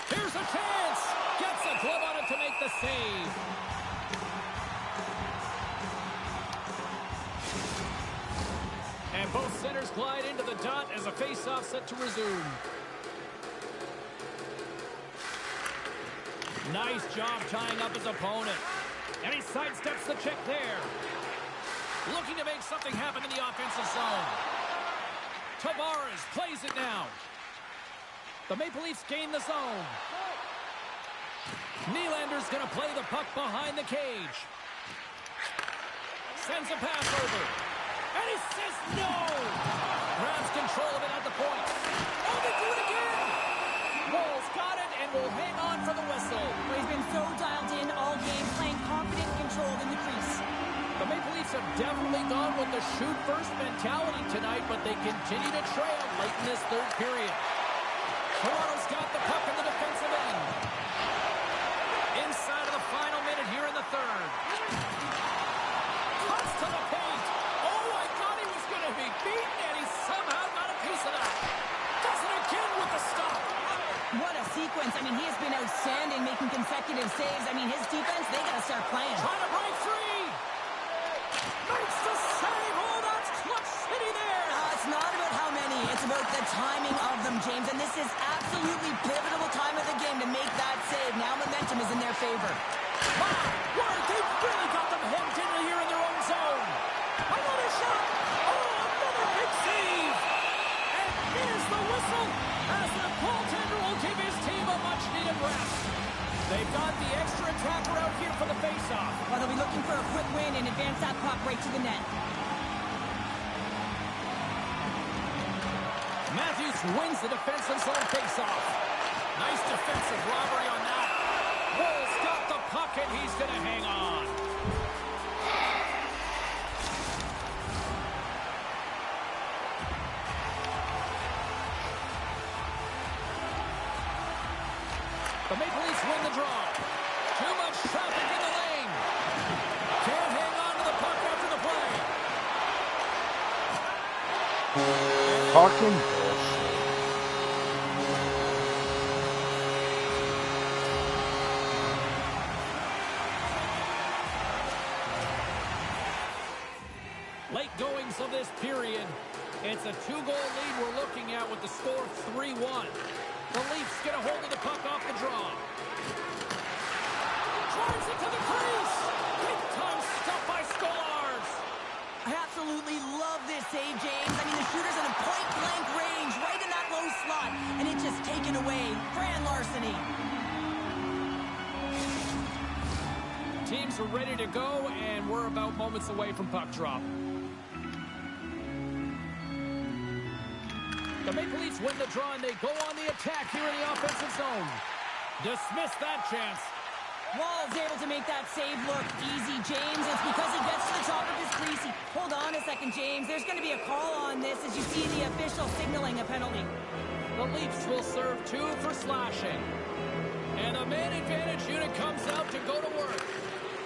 Here's a chance. Gets a glove on it to make the save. And both centers glide into the dot as a face-off set to resume. Nice job tying up his opponent. And he sidesteps the check there. Looking to make something happen in the offensive zone. Tavares plays it now. The Maple Leafs gain the zone. Nylander's going to play the puck behind the cage. sends a pass over. And he says no. Grabs control of it at the point. Oh, they do it again. Wolves got it and will hang on for the whistle. Well, he's been so dialed in all game, playing confident and controlled in the crease. The Maple Leafs have definitely gone with the shoot-first mentality tonight, but they continue to trail late in this third period. Toronto's got the puck in the defensive end. Inside of the final minute here in the third. Cuts to the paint. Oh, I thought he was going to be beaten, and he somehow got a piece of that. Does it again with the stop. What a sequence. I mean, he has been outstanding, making consecutive saves. I mean, his defense, they got to start playing. Trying to break free. Makes the save. Oh, that's clutch city there. It's not about how many. It's about the timing of them, James. And this is absolutely pivotal time of the game to make that save. Now momentum is in their favor. Wow. What? They've really got them hemmed in here in their own zone. Another shot. Oh, another big save. And here's the whistle as the goaltender will give his team a much-needed rest. They've got the extra attacker out here for the face-off. Well, they'll be looking for a quick win and advance that puck right to the net. Matthews wins the defensive zone face-off. Nice defensive robbery on that. Wolves got the puck and he's going to hang on. The Maple Leafs win the draw. Too much traffic in the lane. Can't hang on to the puck after the play. Talking. Late goings of this period. It's a two-goal lead we're looking at with the score of 3-1. The Leafs get a hold of the puck off the draw. Drives it to the crease. Big time stuff by Skolars. I absolutely love this save, James. I mean, the shooter's in a point-blank range, right in that low slot, and it's just taken away. Grand larceny. Teams are ready to go, and we're about moments away from puck drop. The Maple Leafs win the draw, and they go on the attack here in the offensive zone. Dismiss that chance. Wall's able to make that save look easy, James. It's because he gets to the top of his crease. Hold on a second, James. There's going to be a call on this as you see the official signaling a penalty. The Leafs will serve 2 for slashing. And a man advantage unit comes out to go to work.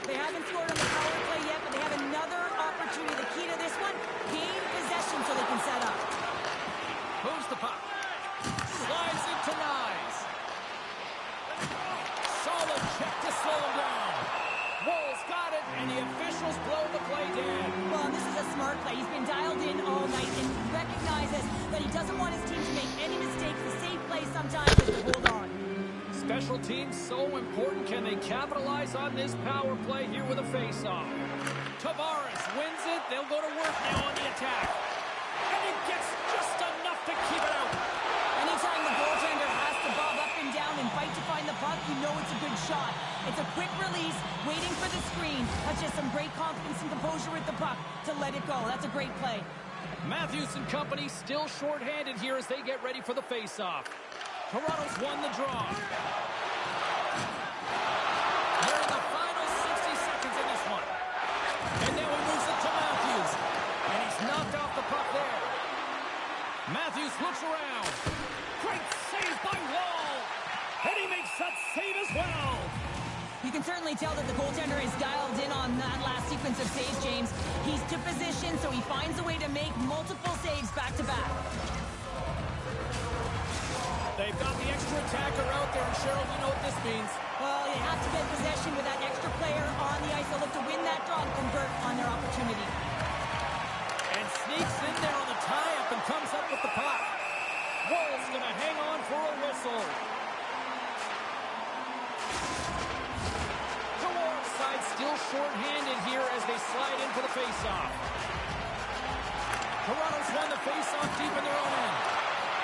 They haven't scored on the power play yet, but they have another opportunity. The key to this one, gain possession so they can set up. Moves the puck. Slides into Nyes. Solid check to slow him down. Wolves got it, and the officials blow the play dead. Well, this is a smart play. He's been dialed in all night and recognizes that he doesn't want his team to make any mistakes. The safe play sometimes is to hold on. Special teams so important. Can they capitalize on this power play here with a face-off? Tavares wins it. They'll go to work now on the attack. And it gets just enough to keep it out. Anytime the goaltender has to bob up and down and fight to find the puck, you know it's a good shot. It's a quick release, waiting for the screen. That's just some great confidence and composure with the puck to let it go. That's a great play. Matthews and company still shorthanded here as they get ready for the face-off. Toronto's won the draw. They're in the final 60 seconds in this one. And now he moves it to Matthews. And he's knocked off the puck there. Matthews looks around. Great save by Wall. And he makes that save as well. You can certainly tell that the goaltender is dialed in on that last sequence of saves, James. He's to position, so he finds a way to make multiple saves back-to-back. They've got the extra attacker out there, and Cheryl, you know what this means. Well, you have to get possession with that extra player on the ice. They'll look to win that draw and convert on their opportunity. And sneaks in there on the tie-up and comes up with the puck. Wall's going to hang on for a whistle. The Wolves side still short-handed here as they slide in for the face-off. Toronto's won the face-off deep in their own end.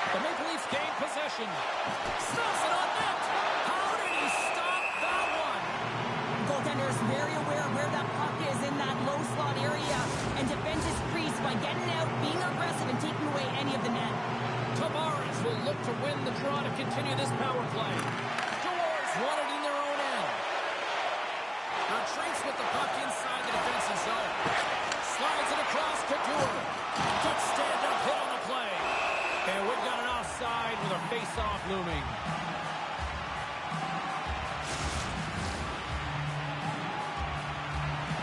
The Maple Leafs gain possession. Stops it on net. How did he stop that one? The goaltender is very aware of where that puck is in that low slot area. continue this power play. Dewars won it in their own end. Retreats with the puck inside the defensive zone. Slides it across Couture. Good stand-up hit on the play. And we've got an offside with a face-off looming.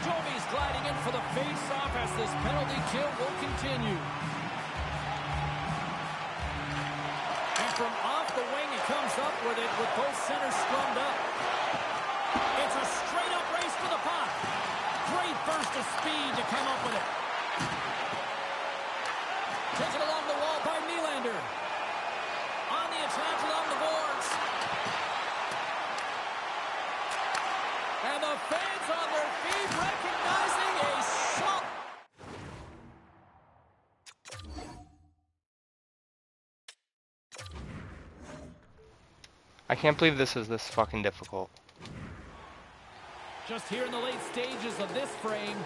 Jovi's gliding in for the face-off as this penalty kill will continue. And from off the wing, he comes up with it with both centers scrummed up. It's a straight-up race for the puck. Great burst of speed to come up with it. Taken along the wall by Nylander. On the attack along the boards. And the fans on their feet recognizing a shot. I can't believe this is this fucking difficult. Just here in the late stages of this frame,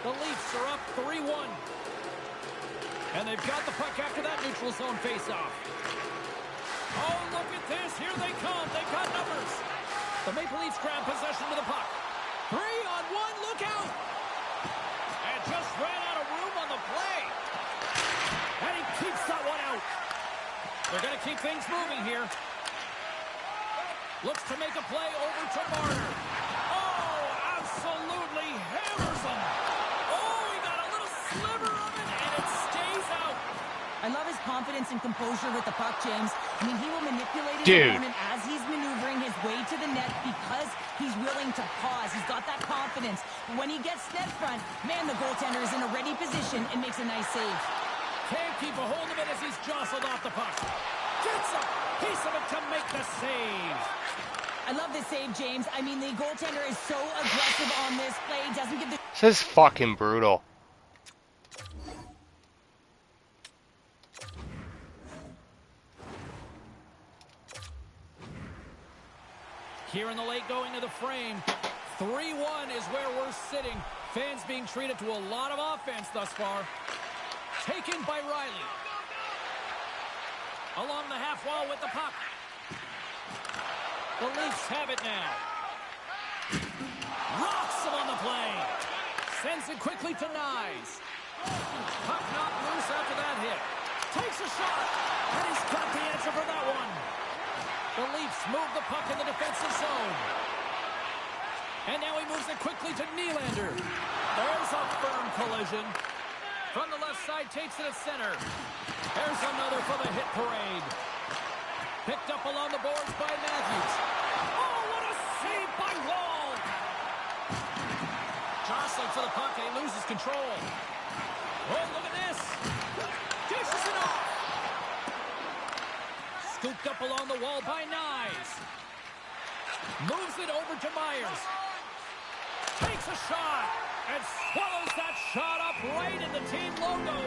the Leafs are up 3-1. And they've got the puck after that neutral zone faceoff. Oh, look at this. Here they come. They've got numbers. The Maple Leafs grab possession to the puck. 3-on-1. Look out. And just ran out of room on the play. And he keeps that one out. They're going to keep things moving here. Looks to make a play over to Marner. Oh, absolutely hammers him. Oh, he got a little sliver of it, and it stays out. I love his confidence and composure with the puck, James. I mean, he will manipulate his Dude. opponent as he's maneuvering his way to the net because he's willing to pause. He's got that confidence. But when he gets net front, man, the goaltender is in a ready position and makes a nice save. Can't keep a hold of it as he's jostled off the puck. Gets a piece of it to make the save. I love this save, James. I mean, the goaltender is so aggressive on this play. Doesn't give the... This is fucking brutal. Here in the late going to the frame, 3-1 is where we're sitting. Fans being treated to a lot of offense thus far. Taken by Riley. Along the half wall with the puck. The Leafs have it now. Rocks him on the play. Sends it quickly to Nyes. Puck knocked loose after that hit. Takes a shot. And he's got the answer for that one. The Leafs move the puck in the defensive zone. And now he moves it quickly to Nylander. There's a firm collision. From the left side, takes it at center. There's another for the hit parade. Picked up along the boards by Matthews. Oh, what a save by Wall! Jostling for the puck, and he loses control. Oh, look at this. Dishes it off. Scooped up along the wall by Nyes. Moves it over to Myers. Takes a shot and swallows that shot up right in the team logo.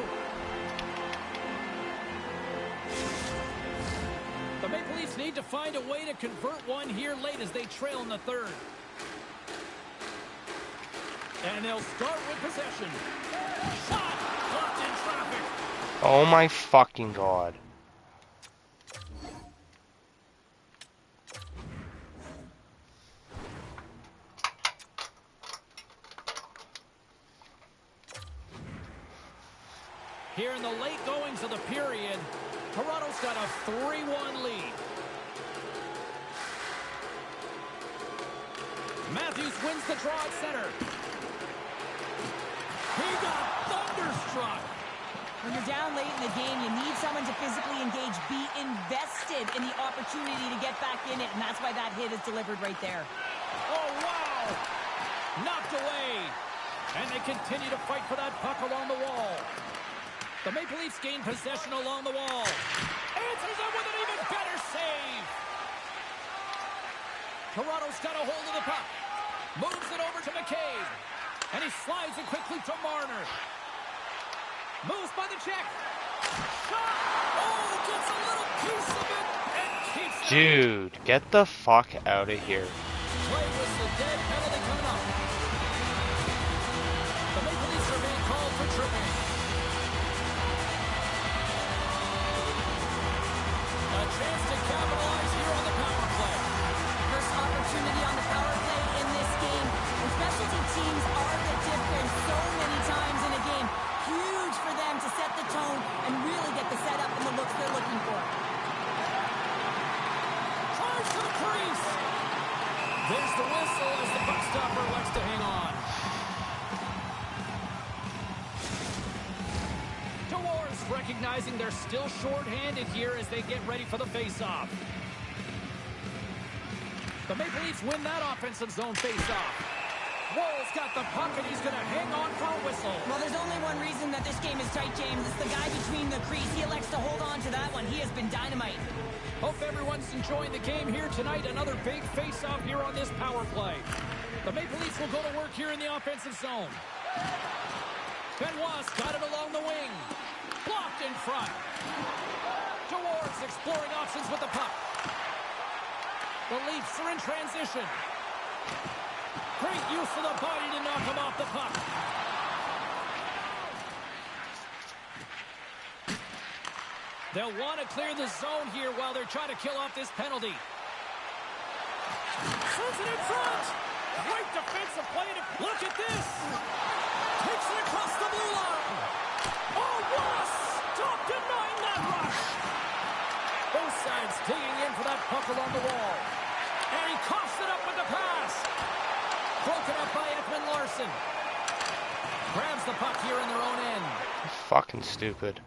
The Maple Leafs need to find a way to convert one here late as they trail in the third. And they'll start with possession. Shot! Blocked in traffic. Oh my fucking god. Here in the late goings of the period, Toronto's got a 3-1 lead. Matthews wins the draw at center. He got thunderstruck. When you're down late in the game, you need someone to physically engage, be invested in the opportunity to get back in it, and that's why that hit is delivered right there. Oh, wow! Knocked away. And they continue to fight for that puck along the wall. The Maple Leafs gain possession along the wall. Answers it with an even better save. Toronto's got a hold of the puck. Moves it over to McCabe. And he slides it quickly to Marner. Moves by the check. Shot! Oh, gets a little piece of it and keeps it. Dude, get the fuck out of here. Play whistle dead, penalty coming up. The Maple Leafs are being called for tripping. A chance to capitalize recognizing they're still short-handed here as they get ready for the face-off. The Maple Leafs win that offensive zone face-off. Woll's got the puck, and he's going to hang on for a whistle. Well, there's only one reason that this game is tight, James. It's the guy between the crease. He elects to hold on to that one. He has been dynamite. Hope everyone's enjoying the game here tonight. Another big face-off here on this power play. The Maple Leafs will go to work here in the offensive zone. Benoit's got it along the wing. Blocked in front. DeWard's exploring options with the puck. The Leafs are in transition. Great use of the body to knock him off the puck. They'll want to clear the zone here while they're trying to kill off this penalty. Sends it in front. Great defensive play. Look at this. Takes it across the blue line. Oh, what a stop denying that rush. Both sides digging in for that puck along the wall. And he coughs it up with the pass. Broken up by Ekman Larson. Grabs the puck here in their own end. Fucking stupid.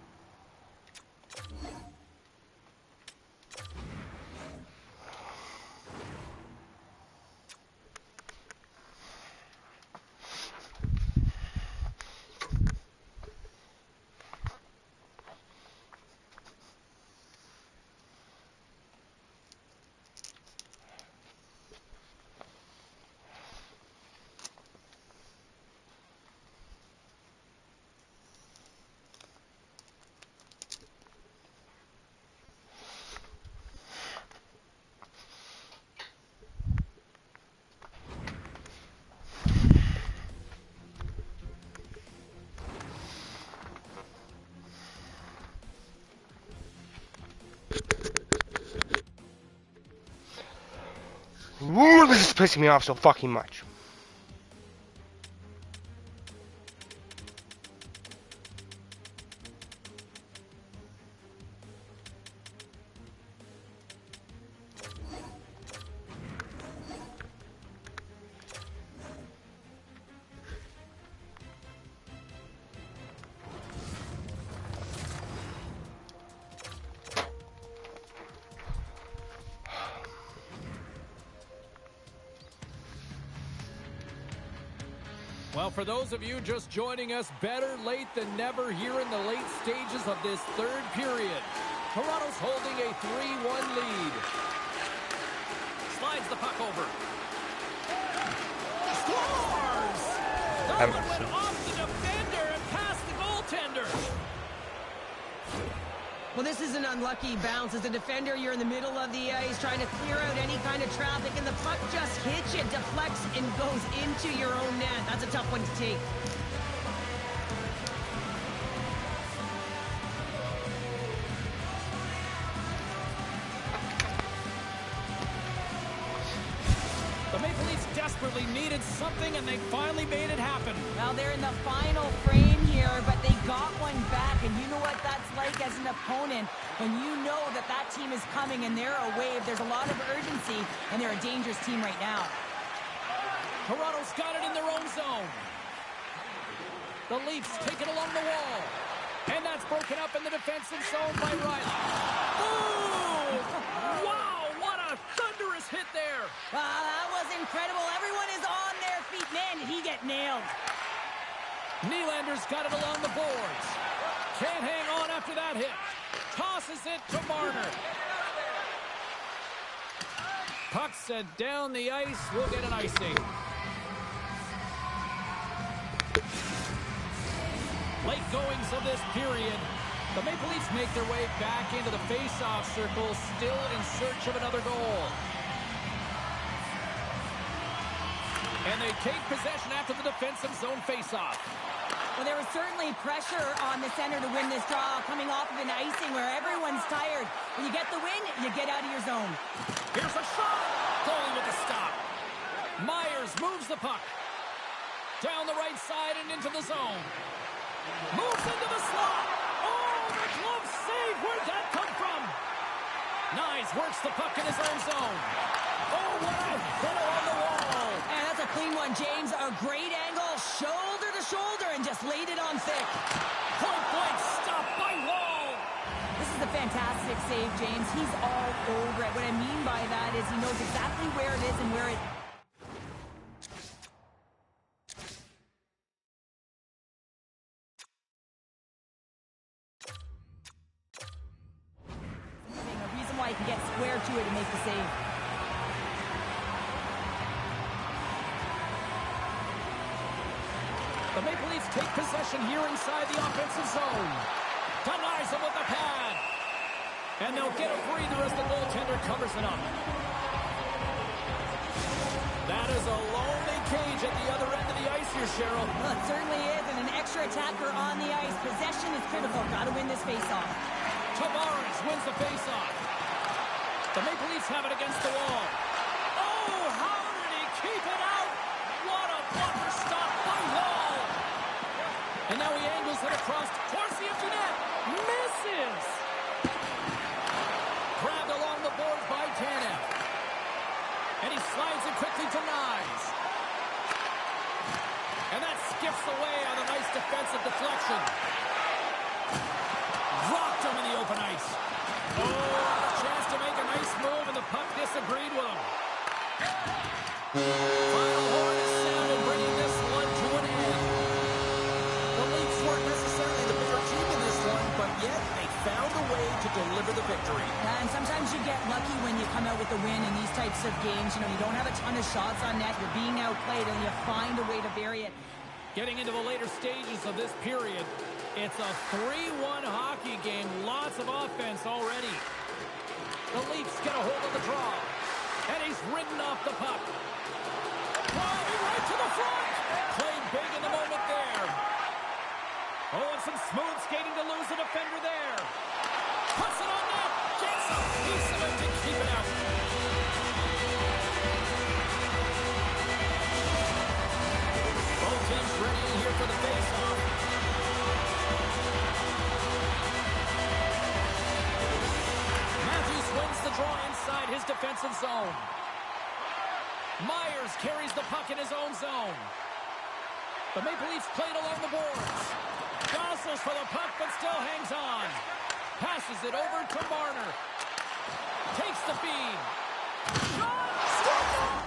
This is pissing me off so fucking much. Well, for those of you just joining us, better late than never here in the late stages of this third period. Toronto's holding a 3-1 lead. Slides the puck over. Scores! That one went off the defender and past the goaltender. Well, this is an unlucky bounce. As a defender, you're in the middle of the ice trying to clear out any kind of traffic, and the puck just hits you, deflects, and goes into your own net. That's a tough one to take. The Maple Leafs desperately needed something, and they finally made it happen. Well, they're in the final frame here, but they got one back, and you know what that's like as an opponent when you know that that team is coming and they're a wave. There's a lot of urgency, and they're a dangerous team right now. Toronto's got it in their own zone. The Leafs take it along the wall, and that's broken up in the defensive zone by Riley. Ooh! Wow, what a thunderous hit there. Wow, that was incredible. Everyone is on their feet. Man, did he get nailed. Nylander's got it along the boards. Can't hang on after that hit. Tosses it to Marner. Puck set down the ice. We'll get an icing. Late goings of this period. The Maple Leafs make their way back into the face-off circle, still in search of another goal. And they take possession after the defensive zone face-off. Well, there was certainly pressure on the center to win this draw, coming off of an icing where everyone's tired. When you get the win, you get out of your zone. Here's a shot. Goalie with a stop. Myers moves the puck. Down the right side and into the zone. Moves into the slot. Oh, the glove save. Where'd that come from? Nyes works the puck in his own zone. Oh, what a header on the wall. And that's a clean one, James. A great angle, shoulder to shoulder, and just laid it on thick. Point blank stop by Wall. a fantastic save, James. He's all over it. What I mean by that is he knows exactly where it is and where it... A reason why he can get square to it and make the save. The Maple Leafs take possession here inside the offensive zone. Denies him with the pad. And they'll get a breather as the goaltender covers it up. That is a lonely cage at the other end of the ice here, Cheryl. Well, it certainly is, and an extra attacker on the ice. Possession is critical. Got to win this faceoff. Tavares wins the faceoff. The Maple Leafs have it against the wall. Oh, how did he keep it out? What a blocker stop by Wall. And now he angles it across towards the empty net. Misses. Grabbed along the boards by Tanev. And he slides it quickly to Nyes. And that skips away on a nice defensive deflection. Rocked him in the open ice. Oh, a chance to make a nice move, and the puck disagreed with him. Final horn is sounded, bringing this one to an end. The Leafs weren't necessarily the better team in this one, but yet they found a way to deliver the victory. And sometimes you get lucky when you come out with a win in these types of games. You know, you don't have a ton of shots on net. You're being outplayed, and you find a way to vary it. Getting into the later stages of this period, it's a 3-1 hockey game. Lots of offense already. The Leafs get a hold of the draw. And he's ridden off the puck. Driving right to the front. Played big in the moment there. Oh, and some smooth skating to lose the defender there. Puts it on net. Gets a piece of it to keep it out. Both teams ready in here for the face-off. Matthews wins the draw inside his defensive zone. Myers carries the puck in his own zone. The Maple Leafs played along the boards. Jostles for the puck, but still hangs on. Passes it over to Marner. Takes the feed. Shot! Score!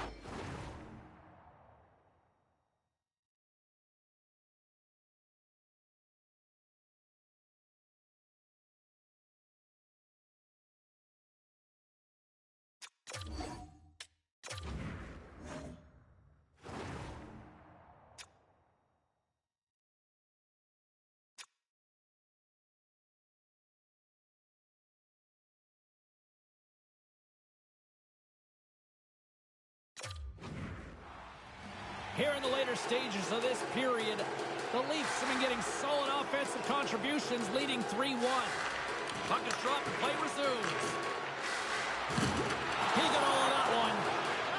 Here in the later stages of this period, the Leafs have been getting solid offensive contributions, leading 3-1. Puck is dropped, play resumes. He got all of that one.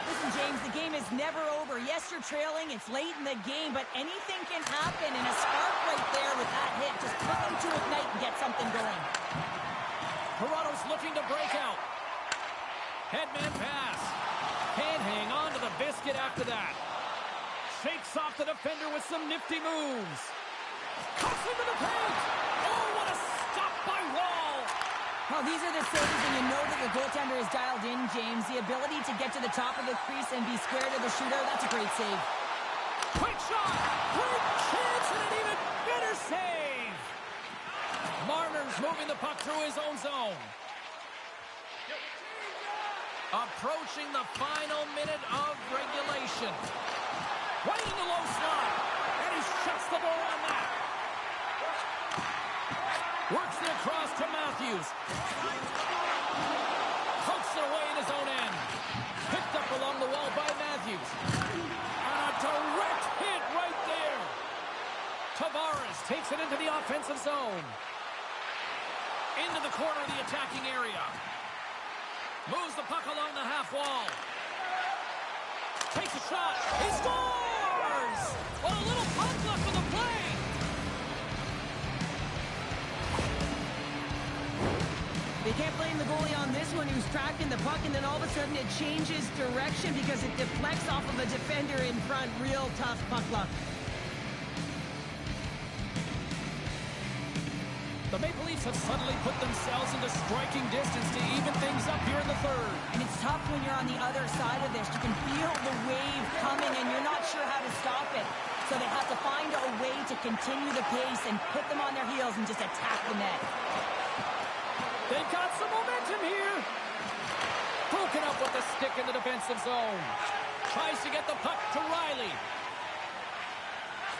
Listen, James, the game is never over. Yes, you're trailing. It's late in the game, but anything can happen. And a spark right there with that hit. Just looking to ignite and get something going. Toronto's looking to break out. Headman pass. Can't hang on to the biscuit after that. Shakes off the defender with some nifty moves. Cuts into the paint. Oh, what a stop by Wall. Well, these are the saves, and you know that your goaltender is dialed in, James. The ability to get to the top of the crease and be square to the shooter, that's a great save. Quick shot. Great chance and an even better save. Marner's moving the puck through his own zone. Approaching the final minute of regulation. Right in the low slot. And he shuts the door on that. Works it across to Matthews. Pokes it away in his own end. Picked up along the wall by Matthews. And a direct hit right there. Tavares takes it into the offensive zone. Into the corner of the attacking area. Moves the puck along the half wall. Takes a shot. He scores! Well, a little puck left on the play. They can't blame the goalie on this one, who's tracking the puck, and then all of a sudden it changes direction because it deflects off of a defender in front. Real tough puck luck. The Maple Leafs have suddenly put themselves into striking distance to even things up here in the third. And it's tough when you're on the other side of this. You can feel the wave coming and you're not sure how to stop it. So they have to find a way to continue the pace and put them on their heels and just attack the net. They've got some momentum here. Broken up with the stick in the defensive zone. Tries to get the puck to Riley.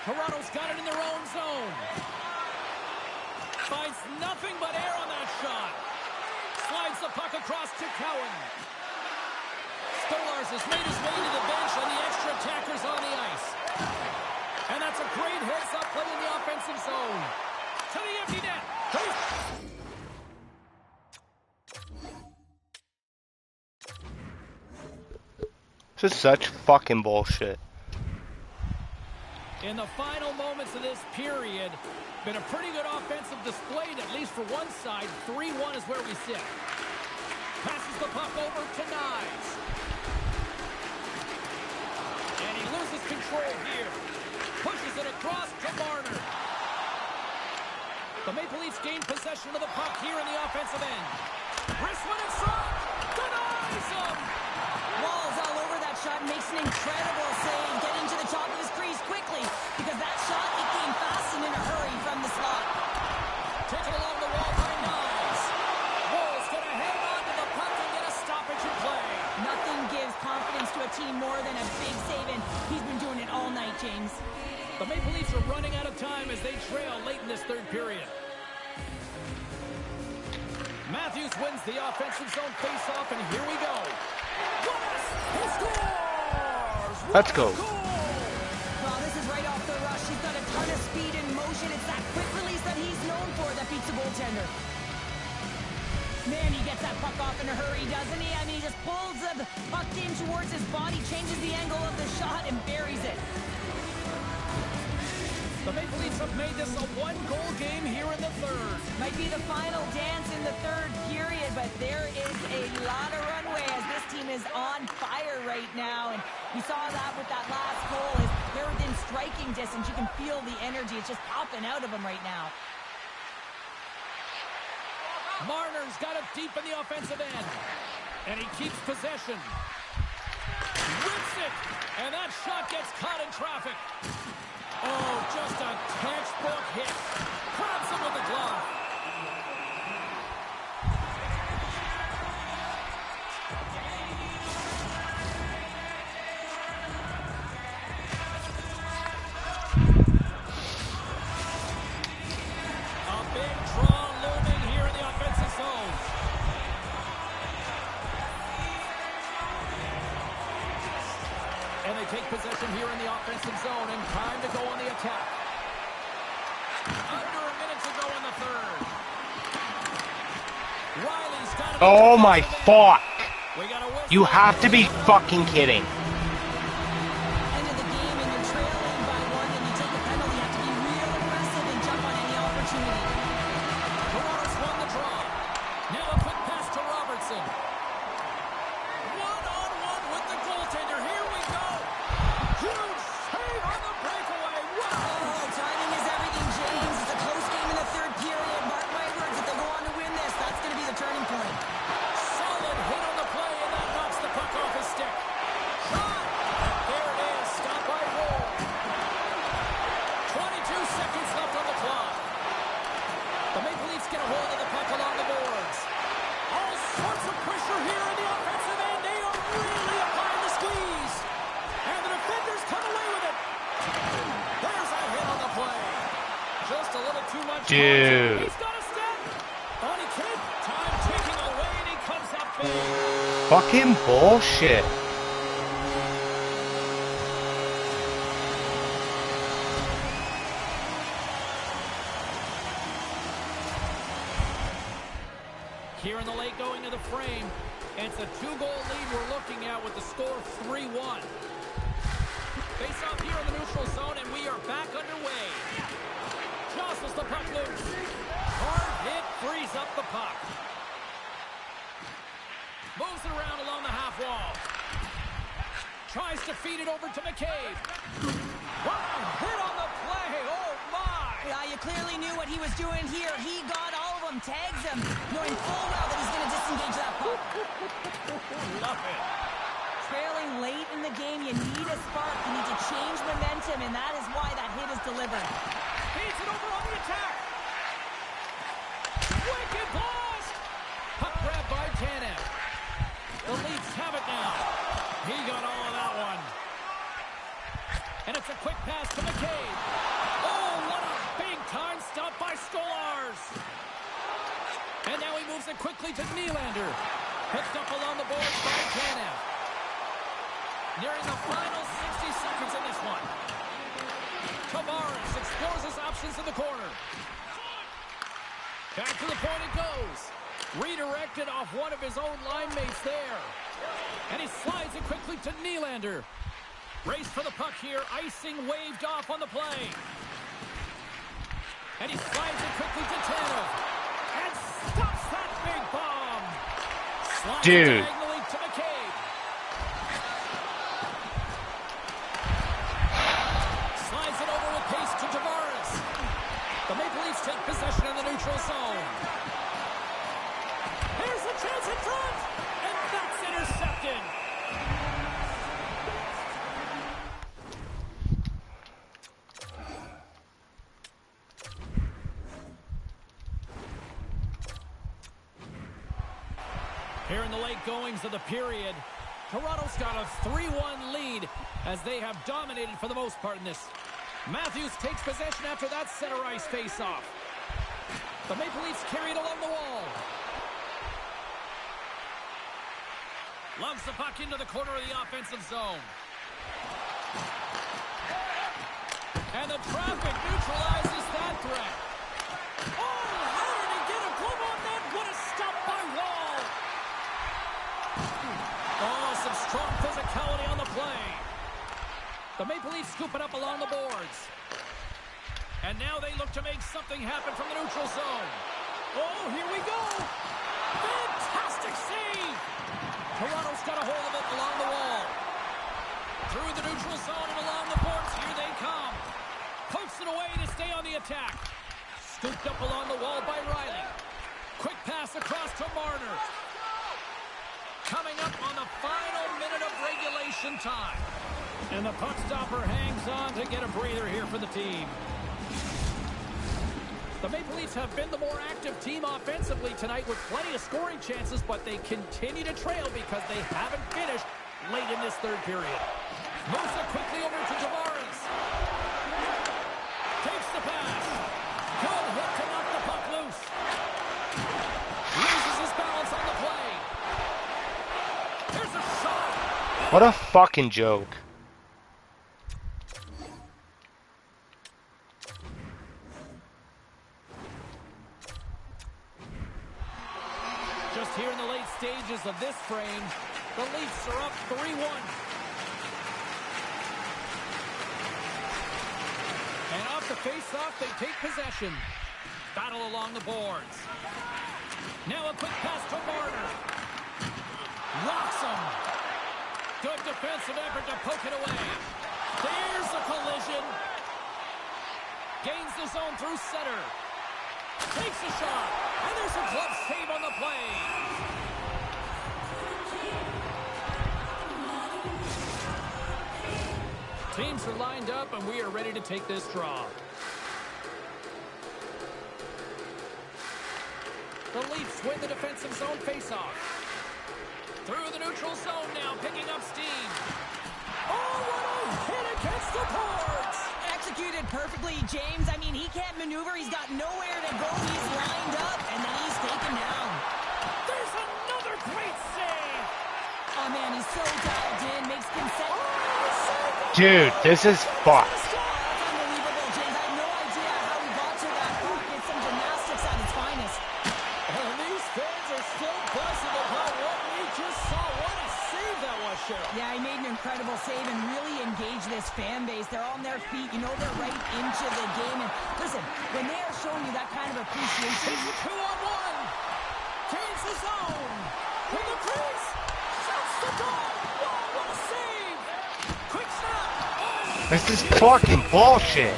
Toronto's got it in their own zone. Finds nothing but air on that shot. Slides the puck across to Cowan. Stolarz has made his way to the bench and the extra attackers on the ice. And that's a great heads-up play in the offensive zone. To the empty net. This is such fucking bullshit. In the final moments of this period, been a pretty good offensive display, at least for one side. 3-1 is where we sit. Passes the puck over to Knies. And he loses control here. Pushes it across to Marner. The Maple Leafs gain possession of the puck here in the offensive end. Wrist one in front. Denies him. Wall's all over that shot, makes an incredible save, getting to the top of his crease quickly, because that shot, it came fast and in a hurry from the slot. Taken along the wall by Knies. Wall's going to hang on to the puck and get a stoppage in play. Nothing gives confidence to a team more than a big save, and he's been doing it all night, James. The Maple Leafs are running out of time as they trail late in this third period. Matthews wins the offensive zone faceoff, and here we go. He scores! Let's go. Well, this is right off the rush. He's got a ton of speed and motion. It's that quick release that he's known for that beats the goaltender. Man, he gets that puck off in a hurry, doesn't he? I mean, he just pulls the puck in towards his body, changes the angle of the shot, and buries it. The Maple Leafs have made this a one-goal game here in the third. Might be the final dance in the third period, but there is a lot of runway as this team is on fire right now. And we saw that with that last goal. Is they're within striking distance. You can feel the energy. It's just popping out of them right now. Marner's got it deep in the offensive end. And he keeps possession. Rips it. And that shot gets caught in traffic. Oh, just a textbook hit. Grabs him with the glove. A big draw looming here in the offensive zone. And they take possession here in the offensive zone, and time to go on the attack. Under a minute to go in the third. Riley's got it. Oh my fuck! We got a whistle. You have to be fucking kidding. End of the game and you're trailing by one and you take a penalty. You have to be real aggressive and jump on any opportunity. Toronto's won the draw. Now a quick pass to Robertson. One-on-one with the goaltender. Here we go. Huge save on the breakaway. Wow. Oh, timing is everything, James. It's a close game in the third period. Mark my words, if they go on to win this, that's going to be the turning point. Solid hit on the play, and that knocks the puck off his stick. Shot. There it is. Stop by Roll. 22 seconds left on the clock. The Maple Leafs get a hold of the puck along the boards. All sorts of pressure here in the offensive end. They are really applying the squeeze. And the defenders come away with it. There's a hit on the play. Just a little too much. Dude. He's got a step. On he kid. Time ticking away, and he comes up big. Fucking bullshit. Here in the late going to the frame. It's a two-goal lead we're looking at with the score 3-1. Face off here in the neutral zone, and we are back underway. Jostles the puck loose. Hard hit frees up the puck. Moves it around along the half wall. Tries to feed it over to McCabe. Wow, hit on the play. Oh, my. Yeah, you clearly knew what he was doing here. He got all of them, tags him, knowing full well that he's going to disengage that puck. Love it. Trailing late in the game, you need a spark. You need to change momentum, and that is why that hit is delivered. Feeds it over on the attack. Wicked blast. Puck grab by Tanev. The Leafs have it now. He got all of that one. And it's a quick pass to McCabe. Oh, what a big-time stop by Stolarz. And now he moves it quickly to Nylander. Picked up along the boards by Tanev. Nearing the final 60 seconds in this one. Tavares explores his options in the corner. Back to the point it goes. Redirected off one of his own line mates there. And he slides it quickly to Nylander. Race for the puck here. Icing waved off on the play. And he slides it quickly to Tanev. And stops that big bomb. Slides Dude. diagonally to McCabe. Slides it over with pace to Tavares. The Maple Leafs take possession in the neutral zone. Here's the chance in front. And that's intercepted. Here in the late goings of the period, Toronto's got a 3-1 lead as they have dominated for the most part in this. Matthews takes possession after that center ice face-off. The Maple Leafs carry it along the wall. Loves the puck into the corner of the offensive zone. And the traffic neutralizes that threat. Oh, how did he get a glove on that? What a stop by Wall. Oh, some strong physicality on the play. The Maple Leafs scoop it up along the boards. And now they look to make something happen from the neutral zone. Oh, here we go. Fantastic save. Toronto's got a hold of it along the wall. Through the neutral zone and along the boards. Here they come. Pokes it away to stay on the attack. Scooped up along the wall by Riley. Quick pass across to Marner. Coming up on the final minute of regulation time. And the puck stopper hangs on to get a breather here for the team. The Maple Leafs have been the more active team offensively tonight with plenty of scoring chances, but they continue to trail because they haven't finished late in this third period. Moves it quickly over to Tavares. Takes the pass. Good hit to knock the puck loose. Loses his balance on the play. Here's a shot. What a fucking joke. Just here in the late stages of this frame, the Leafs are up 3-1. And off the face-off, they take possession. Battle along the boards. Now a quick pass to Marner. Rocks him. Good defensive effort to poke it away. There's a collision. Gains the zone through center. Takes a shot. And there's a glove save on the play. Teams are lined up, and we are ready to take this draw. The Leafs win the defensive zone faceoff. Through the neutral zone now, picking up steam. Oh, what a hit against the boards! Executed perfectly, James. I mean, he can't maneuver. He's got nowhere to go. He's lined up, and then he's taken down. There's another great save! Oh, man, he's so dialed in. Makes consent. Dude, this is fucked. That's unbelievable, James. I have no idea how he got to that puck. It's some gymnastics at its finest. And these fans are still buzzing about what we just saw. What a save that was, Cheryl. Yeah, he made an incredible save and really engaged this fan base. They're on their feet. You know, they're right into the game. And listen, when they are showing you that kind of appreciation. It's a 2-on-1. Gains the zone. In the crease. Shouts the goal. Whoa, what a save. Quick snap. Oh, This is fucking bullshit.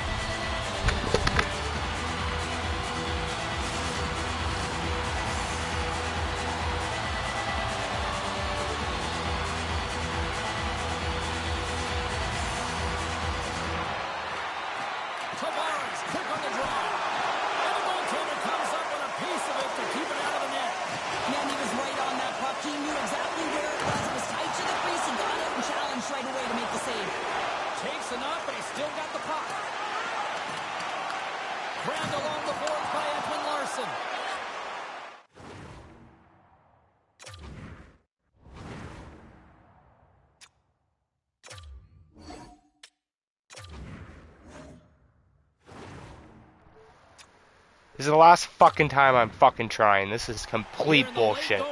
Ground along the boards by Edwin Larson. This is the last fucking time I'm fucking trying. This is complete bullshit.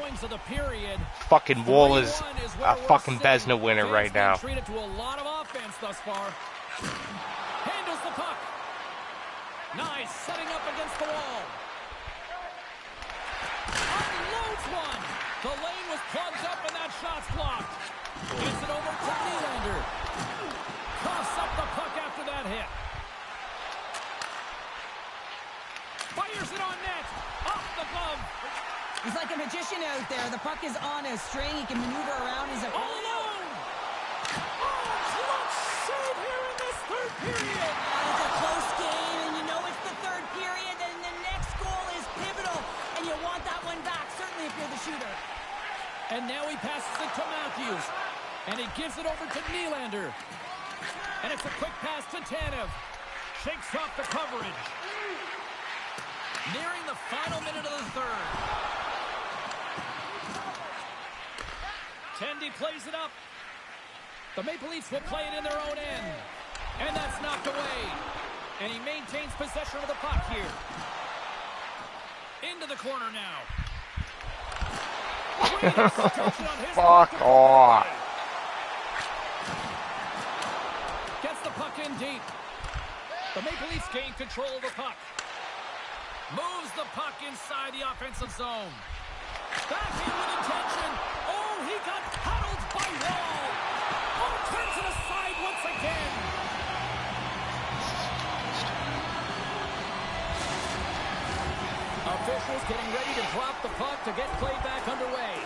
Period, Fucking Wall is a fucking Vesna winner right now. Treated to a lot of offense thus far. Handles the puck. Nice, setting up against the wall. Unloads one. The lane was plugged up and that shot's blocked. Gets it over to Nylander. Coughs up the puck after that hit. Fires it on net. Off the glove. He's like a magician out there. The puck is on a string. He can maneuver around. He's a... All alone. Oh, clutch save here in this third period. It's a close game, and you know it's the third period, and the next goal is pivotal, and you want that one back, certainly if you're the shooter. And now he passes it to Matthews, and he gives it over to Nylander. And it's a quick pass to Tanev. Shakes off the coverage. Nearing the final minute of the third. Tendy plays it up. The Maple Leafs will play it in their own end. And that's knocked away. And he maintains possession of the puck here. Into the corner now. Fuck off. Gets the puck in deep. The Maple Leafs gain control of the puck. Moves the puck inside the offensive zone. Back in with intention. Oh, he got huddled by Wall. Oh, turns it aside once again. Officials getting ready to drop the puck to get play back underway.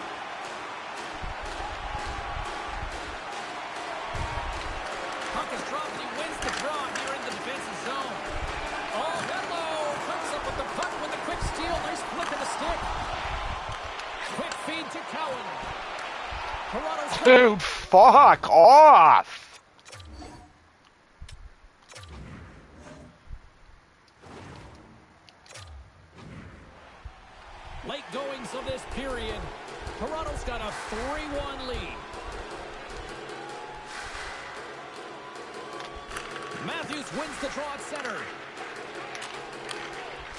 Puck is dropped. He wins the draw here in the defensive zone. Oh, hello. Comes up with the puck with a quick steal. Nice flick of the stick. Quick feed to Cowan. Toronto's Dude, fuck off. late goings of this period. Toronto's got a 3-1 lead. Matthews wins the draw at center.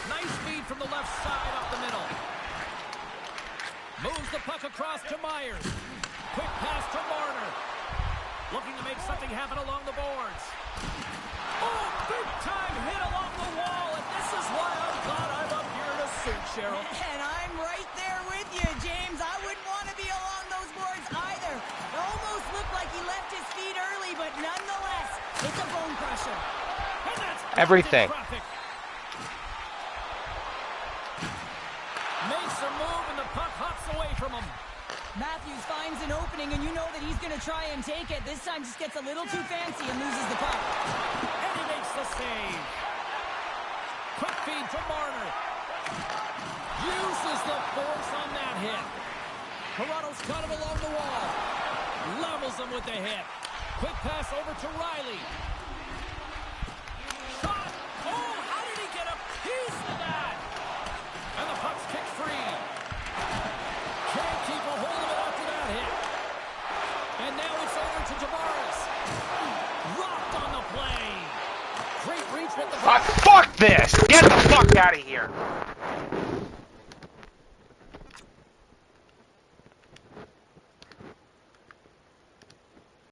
Nice feed from the left side up the middle. Moves the puck across to Myers. Quick pass to Marner. Looking to make something happen along the boards. Oh, big time hit along the wall, and this is why I'm glad I'm up here in a suit, Cheryl. And I'm right there with you, James. I wouldn't want to be along those boards either. It almost looked like he left his feet early, but nonetheless, it's a bone crusher. And that's everything. Makes a move, and the puck hops away from him. Matthews finds an opening, and you know that he's going to try and take it. This time just gets a little too fancy and loses the puck. And he makes the save. Quick feed to Marner. Uses the force on that hit. Toronto's got him along the wall. Levels him with the hit. Quick pass over to Riley. Shot. Oh, how did he get a piece of that? And the puck's kicked free. Can't keep a hold of it after that hit. And now it's over to Tavares. Rocked on the play. Great reach with the puck. Fuck this! Get the fuck out of here!